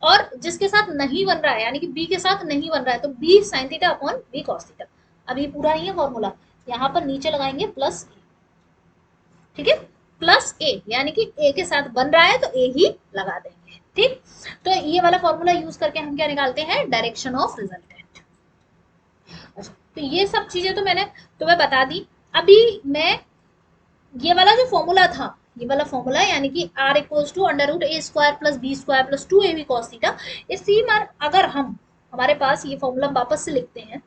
और जिसके साथ नहीं बन रहा है, यानी कि बी के साथ नहीं बन रहा है, तो B sine theta upon B cos theta. अब ये पूरा नहीं है फॉर्मूला, यहाँ पर नीचे लगाएंगे प्लस ए, ठीक है, प्लस ए, यानी कि ए के साथ बन रहा है तो ए ही लगा देंगे, ठीक। तो ये वाला फॉर्मूला यूज करके हम क्या निकालते हैं, डायरेक्शन ऑफ रिजल्टेंट। अच्छा, तो ये सब चीजें तो मैंने तुम्हें बता दी। अभी मैं ये वाला जो फॉर्मूला था, ये वाला फॉर्मूला यानी कि r equals to under root A square plus B square plus 2ab cos theta, इसी में अगर हम हमारे पास ये फॉर्मूला वापस से लिखते हैं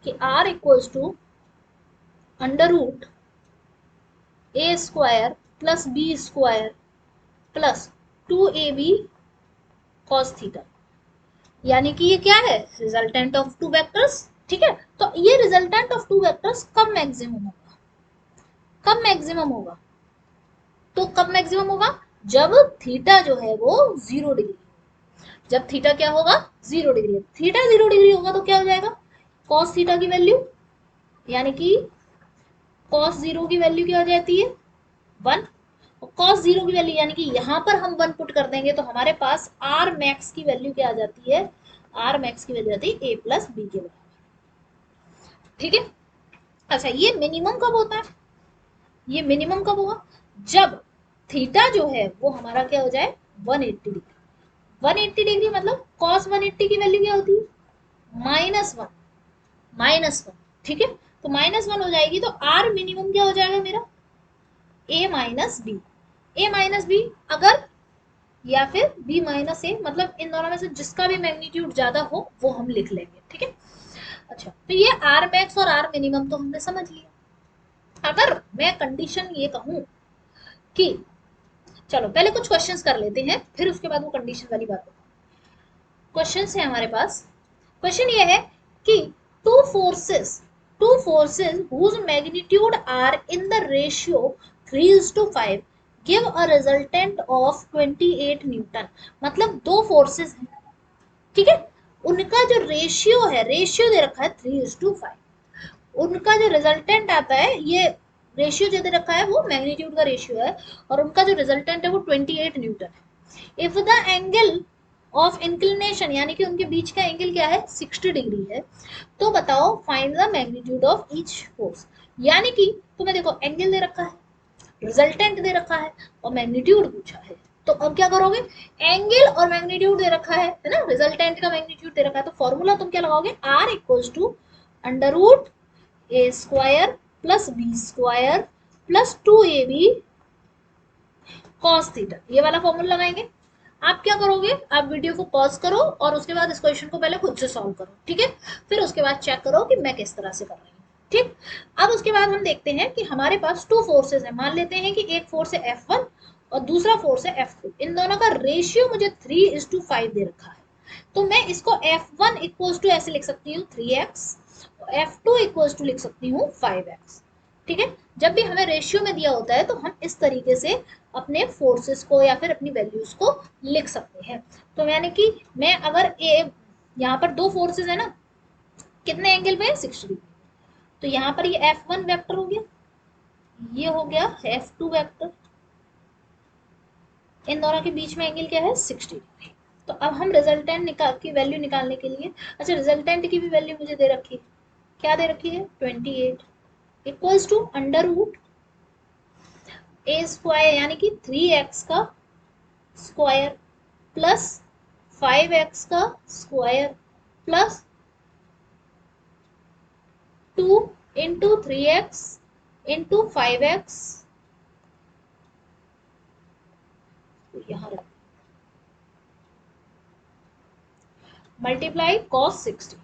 कि r equals to under root A square plus B square plus 2ab cos theta, यानी कि ये क्या है, रिजल्टेंट ऑफ टू वेक्टर्स, ठीक है। तो ये रिजल्टेंट ऑफ टू वेक्टर्स कब मैक्सिमम होगा, कब मैक्सिमम होगा, तो कब मैक्सिमम होगा, जब थीटा जो है वो 0 डिग्री, जब थीटा क्या होगा 0 डिग्री, थीटा 0 डिग्री होगा तो क्या हो जाएगा, कॉस थीटा की वैल्यू, यानी कि कॉस 0 की वैल्यू क्या हो जाती है 1, और कॉस 0 की वैल्यू यानी कि यहाँ पर हम 1 पुट कर देंगे तो हमारे पास आर मैक्स की वैल्यू क्या आ जाती है, आर मैक्स की वैल्यू आती है ए प्लस बी के बराबर, ठीक है। अच्छा, ये मिनिमम कब होता है, ये मिनिमम कब होगा, जब थीटा जो है वो हमारा क्या हो जाए 180 डिग्री, 180 डिग्री मतलब cos 180 की वैल्यू क्या होती है -1, -1, ठीक है। तो -1 हो जाएगी तो आर मिनिमम क्या हो जाएगा मेरा a minus B, a minus B अगर, या फिर b माइनस ए, मतलब इन दोनों में से जिसका भी मैग्नीट्यूड ज्यादा हो वो हम लिख लेंगे, ठीक है। अच्छा, तो ये आर मैक्स और आर मिनिमम तो हमने समझ लिया। अगर मैं कंडीशन ये कहूं कि, चलो पहले कुछ क्वेश्चंस कर लेते हैं, फिर उसके बाद वो कंडीशन वाली बात बताऊं। क्वेश्चंस है हमारे पास, क्वेश्चन ये है कि two forces whose magnitude are in the ratio 3:5 give a resultant of 28 Newton, मतलब दो फोर्सेस हैं, ठीक है, उनका जो रेशियो है, रेशियो दे रखा है 3:5, उनका जो रिजल्टेंट आता है, ये रेशियो जो दे रखा है वो मैग्नीट्यूड का रेशियो है, और उनका जो रिजल्टेंट है वो 28 न्यूटन है। If the angle of inclination, यानी कि उनके बीच का एंगल क्या है 60 डिग्री है, तो बताओ find the magnitude of each force, यानी कि तुम्हें देखो एंगल दे रखा है, रिजल्टेंट दे रखा है और मैग्नीट्यूड पूछा है, तो अब क्या करोगे, एंगल और मैग्नीट्यूड दे रखा है ना, रिजल्टेंट का मैग्नीट्यूड दे रखा है, तो फॉर्मूला तुम क्या लगाओगे, R equals to under root A square plus B square plus 2ab cos theta, ये वाला फॉर्मूला लगाएंगे। आप क्या करोगे, आप वीडियो को पॉज करो और उसके बाद इस क्वेश्चन को पहले खुद से सॉल्व करो, ठीक है, फिर उसके बाद चेक करो कि मैं किस तरह से कर रही हूँ, ठीक। अब उसके बाद हम देखते हैं कि हमारे पास टू फोर्सेस है, मान लेते हैं कि एक फोर्स है F1 और दूसरा फोर्स है F2, इन दोनों का रेशियो मुझे 3:5 दे रखा है, तो मैं इसको F1 इक्वल्स टू ऐसे लिख सकती हूँ 3x, F2 इक्वल्स टू लिख सकती हूँ 5x, ठीक है। जब भी हमें रेशियो में दिया होता है तो हम इस तरीके से अपने फोर्सेस को या फिर अपनी वैल्यूज को लिख सकते हैं। तो यानी कि मैं अगर ए, यहाँ पर दो फोर्सेस है ना, कितने एंगल पे 60 डिग्री, तो यहाँ पर ये F1 वेक्टर हो गया, ये हो गया F2 वेक्टर, इन दोनों के बीच में एंगल क्या है 60 डिग्री। तो अब हम रिजल्टेंट की वैल्यू निकालने के लिए, अच्छा रिजल्टेंट की भी वैल्यू मुझे दे रखी है, क्या दे रखी है 28 equals to under root A square, यानी कि 3x का स्क्वायर प्लस 5x का square plus 2 into 3x into 5x, यहाँ रख मल्टीप्लाई cos 60,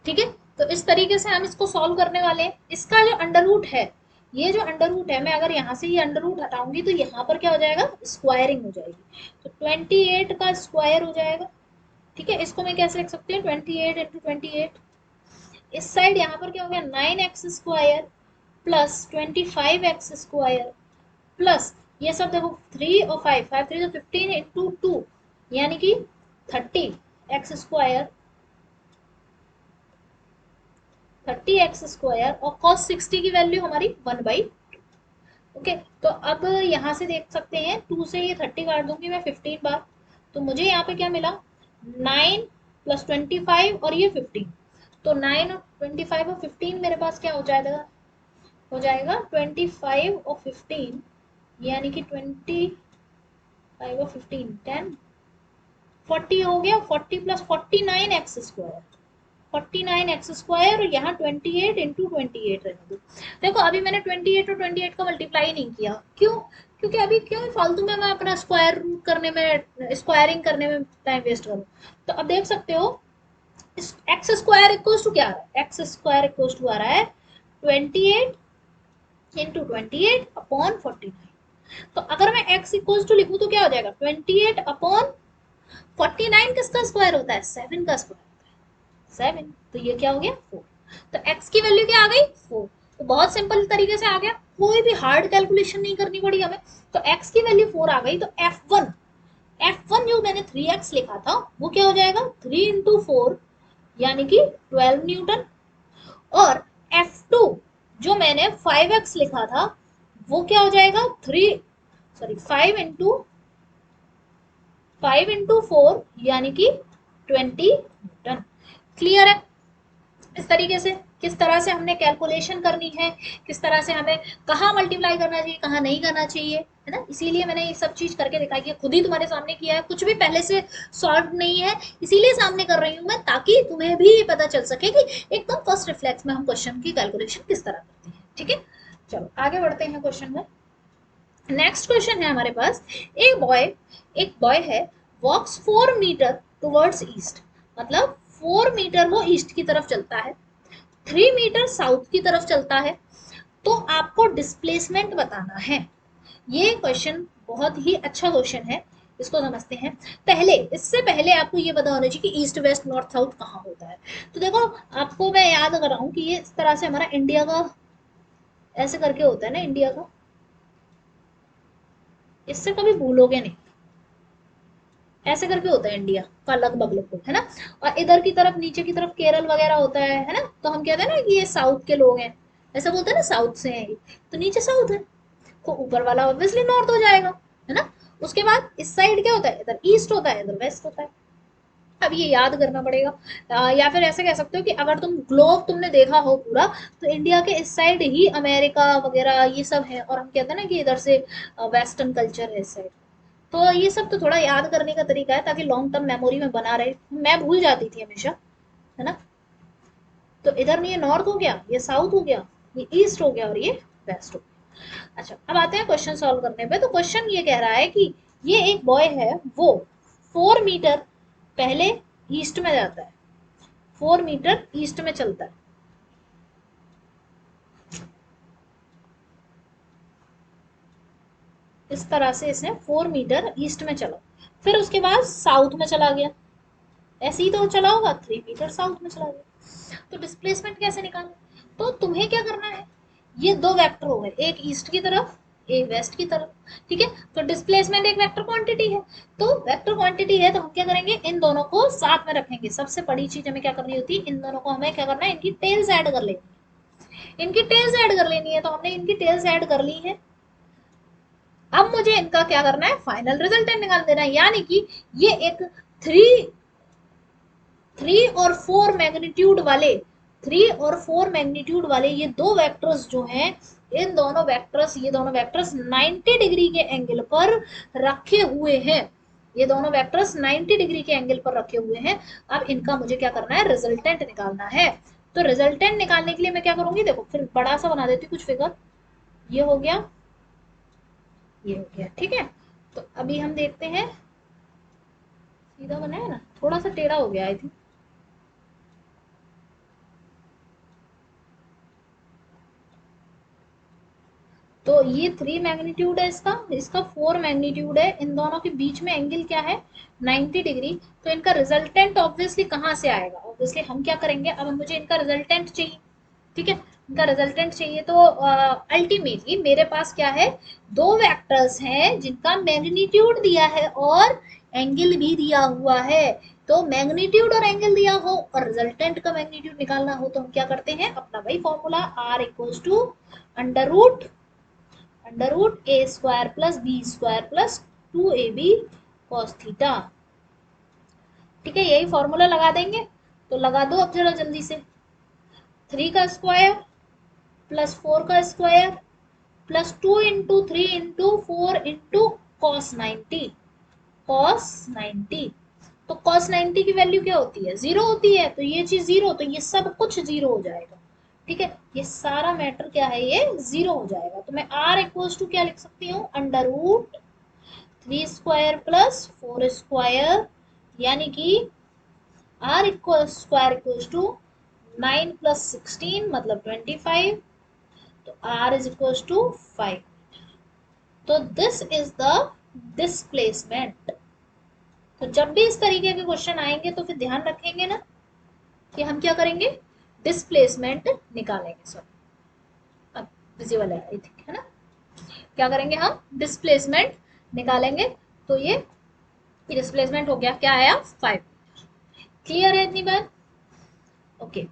ठीक है। तो इस तरीके से हम इसको सॉल्व करने वाले हैं। इसका जो अंडर रूट है ये जो अंडर रूट है, मैं अगर यहाँ से ये अंडर रूट हटाऊंगी तो यहाँ पर क्या हो जाएगा, स्क्वायरिंग हो जाएगी, तो 28 का स्क्वायर हो जाएगा। ठीक है, इसको मैं कैसे लिख सकती हूँ, 28 × 28। इस साइड यहाँ पर क्या हो गया, 9x² प्लस 25x² प्लस ये सब देखो 3 और 5, 5 3 तो 15 × 2 यानी कि 30x², 30x² और cos 60 की वैल्यू हमारी 1/2। ओके, तो अब यहाँ से देख सकते हैं, 2 से ये 30 काट दूंगी मैं 15 बार, तो मुझे यहाँ पे क्या मिला, 9 + 25 और ये 15, तो 9 और 25 और 15 मेरे पास क्या हो जाएगा 25 और 15, यानी कि 25 और 15 10 40 हो गया, 40 + 49x², 49x² और यहाँ 28 × 28 रहने दो। देखो अभी मैंने 28 और 28 का मल्टीप्लाई नहीं किया, क्यों, क्योंकि अभी क्यों फालतू में मैं अपना स्क्वायर रूट करने में, स्क्वायरिंग करने में टाइम वेस्ट करूँ। तो अब देख सकते हो x² इक्वल्स टू क्या आ रहा है, x² इक्वल्स टू आ रहा है 28 × 28/49। तो अगर मैं x इक्वल्स टू लिखूँ तो क्या हो जाएगा, 28/49 किसका स्क्वायर होता है, 7 का स्क्वायर, 7, तो ये क्या हो गया 4। तो x की वैल्यू क्या आ गई 4, तो बहुत सिंपल तरीके से आ गया, कोई भी हार्ड कैलकुलेशन नहीं करनी पड़ी हमें। तो x की वैल्यू 4 आ गई, तो F1 जो मैंने 3x लिखा था वो क्या हो जाएगा 3 × 4 यानी कि 12 न्यूटन, और F2 जो मैंने 5x लिखा था वो क्या हो जाएगा 5 × 4 यानी कि 20 न्यूटन। क्लियर है, इस तरीके से किस तरह से हमने कैलकुलेशन करनी है, किस तरह से हमें कहाँ मल्टीप्लाई करना चाहिए कहाँ नहीं करना चाहिए, है ना। इसीलिए मैंने ये सब चीज करके दिखाई है, खुद ही तुम्हारे सामने किया है, कुछ भी पहले से सॉल्व नहीं है, इसीलिए सामने कर रही हूँ मैं, ताकि तुम्हें भी ये पता चल सके कि एकदम फर्स्ट रिफ्लेक्स में हम क्वेश्चन की कैलकुलेशन किस तरह करते हैं। ठीक है, चलो आगे बढ़ते हैं क्वेश्चन में। नेक्स्ट क्वेश्चन है हमारे पास, एक बॉय है, वॉक्स 4 मीटर टुवर्ड्स ईस्ट, मतलब 4 मीटर वो ईस्ट की तरफ चलता है, 3 मीटर साउथ की तरफ चलता है, तो आपको डिस्प्लेसमेंट बताना है। ये क्वेश्चन बहुत ही अच्छा क्वेश्चन है, इसको समझते हैं। इससे पहले आपको ये पता होना चाहिए कि ईस्ट वेस्ट नॉर्थ साउथ कहाँ होता है। तो देखो, आपको मैं याद कर रहा हूँ कि ये इस तरह से हमारा इंडिया का ऐसे करके होता है ना, इंडिया का, इससे कभी भूलोगे नहीं, ऐसे करके होता है इंडिया का लगभग लगभग, है ना। और इधर की तरफ नीचे की तरफ केरल वगैरह होता है ना, तो हम कहते हैं ना कि ये साउथ के लोग हैं, ऐसा बोलते हैं ना, साउथ से हैं ये, तो नीचे साउथ है, तो ऊपर वाला ऑब्वियसली नॉर्थ हो जाएगा, है ना। उसके बाद इस साइड क्या होता है, इधर ईस्ट होता है, इधर वेस्ट होता है। अब ये याद करना पड़ेगा। या फिर ऐसे कह सकते हो कि अगर तुमने देखा हो पूरा, तो इंडिया के इस साइड ही अमेरिका वगैरह ये सब है, और हम कहते हैं ना कि इधर से वेस्टर्न कल्चर है इस साइड। तो ये सब तो थोड़ा याद करने का तरीका है, ताकि लॉन्ग टर्म मेमोरी में बना रहे, मैं भूल जाती थी हमेशा, है ना। तो इधर ये नॉर्थ हो गया, ये साउथ हो गया, ये ईस्ट हो गया और ये वेस्ट हो गया। अच्छा, अब आते हैं क्वेश्चन सॉल्व करने पे। तो क्वेश्चन ये कह रहा है कि ये एक बॉय है, वो 4 मीटर पहले ईस्ट में जाता है, 4 मीटर ईस्ट में चलता है, इस तरह से इसने 4 मीटर ईस्ट में चला, फिर उसके बाद साउथ में चला गया, ऐसे ही तो चला होगा, 3 मीटर साउथ में चला गया। तो डिस्प्लेसमेंट कैसे निकालें, तो तुम्हें क्या करना है, ये दो वेक्टर हो गए, एक ईस्ट की तरफ एक वेस्ट की तरफ, ठीक है। तो डिस्प्लेसमेंट एक वेक्टर क्वांटिटी है, तो वेक्टर क्वांटिटी है, तो हम क्या करेंगे, इन दोनों को साथ में रखेंगे। सबसे बड़ी चीज हमें क्या करनी होती है, इन दोनों को हमें क्या करना है, इनकी टेल्स ऐड कर लेनी है, इनकी टेल्स ऐड कर लेनी है, तो हमने इनकी टेल्स ऐड कर ली है। अब मुझे इनका क्या करना है, फाइनल रिजल्टेंट निकाल देना है, यानी कि ये एक थ्री 3 और 4 मैग्नीट्यूड वाले ये दो वेक्टर्स जो हैं, ये दोनों वेक्टर्स 90 डिग्री के एंगल पर रखे हुए हैं, ये दोनों वेक्टर्स 90 डिग्री के एंगल पर रखे हुए हैं। अब इनका मुझे क्या करना है, रिजल्टेंट निकालना है। तो रिजल्टेंट निकालने के लिए मैं क्या करूंगी, देखो फिर बड़ा सा बना देती हूँ कुछ फिगर, ये हो गया, ये हो गया, ठीक है। तो अभी हम देखते हैं, सीधा बना है ना, थोड़ा सा टेढ़ा हो गया आई थिंक, तो ये 3 मैग्नीट्यूड है इसका, इसका 4 मैग्नीट्यूड है, इन दोनों के बीच में एंगल क्या है 90 डिग्री। तो इनका रिजल्टेंट ऑब्वियसली कहाँ से आएगा, ऑब्वियसली हम क्या करेंगे, अब मुझे इनका रिजल्टेंट चाहिए, ठीक है, इनका रिजल्टेंट चाहिए। तो अल्टीमेटली मेरे पास क्या है, दो वेक्टर्स हैं जिनका मैग्नीट्यूड दिया है और एंगल भी दिया हुआ है। तो मैग्नीट्यूड और एंगल दिया हो और रिजल्टेंट का मैग्नीट्यूड निकालना हो तो हम क्या करते हैं, अपना वही formula R equals to under root A square plus B square plus 2ab cos theta. ठीक है, यही फॉर्मूला लगा देंगे। तो लगा दो अब जरा जल्दी से, 3 का स्क्वायर प्लस 4 का square plus 2 into 3 into 4 into cos 90। तो cos 90 की वैल्यू क्या होती है, जीरो होती है, तो ये चीज जीरो, तो ये सब कुछ जीरो हो जाएगा। ठीक है, ये सारा मैटर क्या है, ये जीरो हो जाएगा। तो मैं r इक्वल्स टू क्या लिख सकती हूँ, under root 3 square plus 4 square, यानी कि r equal square equals to 9 plus 16 मतलब 25। तो r इज इक्वल्स टू 5। तो दिस इज द डिस्प्लेसमेंट। तो जब भी इस तरीके के क्वेश्चन आएंगे तो फिर ध्यान रखेंगे ना कि हम क्या करेंगे, डिस्प्लेसमेंट निकालेंगे। सॉरी, अब विजिबल है आई थिंक, है ना, क्या करेंगे हम, डिस्प्लेसमेंट निकालेंगे। तो ये डिस्प्लेसमेंट हो गया, क्या आया 5। क्लियर है इतनी बात, ओके।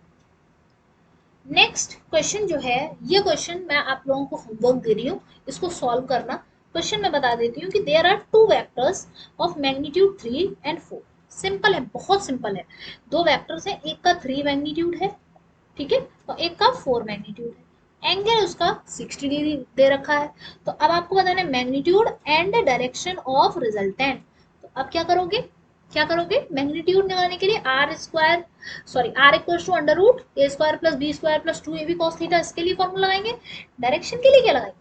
नेक्स्ट क्वेश्चन जो है, ये क्वेश्चन मैं आप लोगों को होमवर्क दे रही हूँ, इसको सॉल्व करना। क्वेश्चन मैं बता देती हूँ कि there are two vectors of magnitude 3 and 4। Simple है, बहुत सिंपल है। दो वेक्टर्स हैं, एक का 3 मैग्नीट्यूड है, ठीक है, और एक का 4 मैग्नीट्यूड है। एंगल उसका 60 डिग्री दे रखा है। तो अब आपको बताना है magnitude and direction of resultant. तो अब क्या करोगे मैग्नीट्यूड निकालने के लिए R equals to under root A square plus B square plus 2ab cos theta, इसके लिए फॉर्मूला लगाएंगे। डायरेक्शन के लिए क्या लगाएंगे,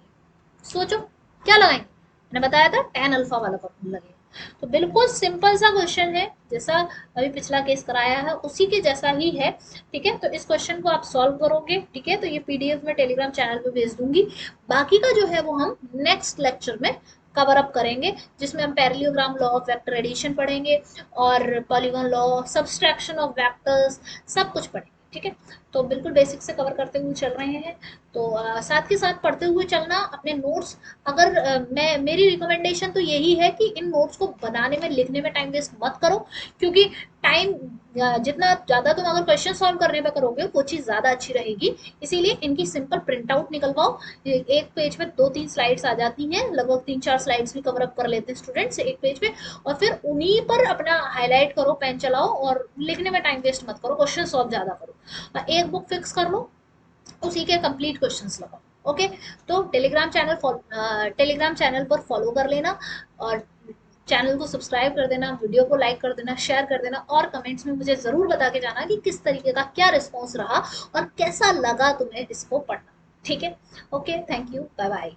सोचो क्या लगाएंगे, मैंने बताया था tan अल्फा वाला फॉर्मूला लगेगा। तो बिल्कुल सिंपल सा क्वेश्चन है, जैसा अभी पिछला केस कराया है उसी के जैसा ही है। ठीक है, तो इस क्वेश्चन को आप सॉल्व करोगे, ठीक है, तो ये पीडीएफ में टेलीग्राम चैनल पे भेज दूंगी। बाकी का जो है वो हम नेक्स्ट लेक्चर में कवर अप करेंगे, जिसमें हम parallelogram law of vector addition पढ़ेंगे और polygon law, subtraction of vectors, सब कुछ पढ़ेंगे। ठीक है, तो बिल्कुल बेसिक से कवर करते हुए चल रहे हैं। तो साथ के साथ पढ़ते हुए चलना अपने नोट्स। अगर मैं मेरी रिकमेंडेशन तो यही है कि इन नोट्स को बनाने में, लिखने में टाइम वेस्ट मत करो, क्योंकि टाइम जितना ज़्यादा तुम अगर क्वेश्चन सॉल्व करने पे करोगे वो चीज़ ज़्यादा अच्छी रहेगी। इसीलिए इनकी सिंपल प्रिंट आउट निकलवाओ। एक पेज में 2-3 स्लाइड्स आ जाती हैं, लगभग 3-4 स्लाइड्स भी कवर अप कर लेते हैं स्टूडेंट्स एक पेज में, और फिर उन्हीं पर अपना हाईलाइट करो, पेन चलाओ, और लिखने में टाइम वेस्ट मत करो, क्वेश्चन सॉल्व ज़्यादा करो। एक बुक फिक्स कर लो, उसी के कंप्लीट क्वेश्चंस लगाओ। ओके, तो टेलीग्राम चैनल पर फॉलो कर लेना, और चैनल को सब्सक्राइब कर देना, वीडियो को लाइक कर देना, शेयर कर देना, और कमेंट्स में मुझे ज़रूर बता के जाना कि किस तरीके का क्या रिस्पॉन्स रहा और कैसा लगा तुम्हें इसको पढ़ना। ठीक है, okay, thank you, bye bye.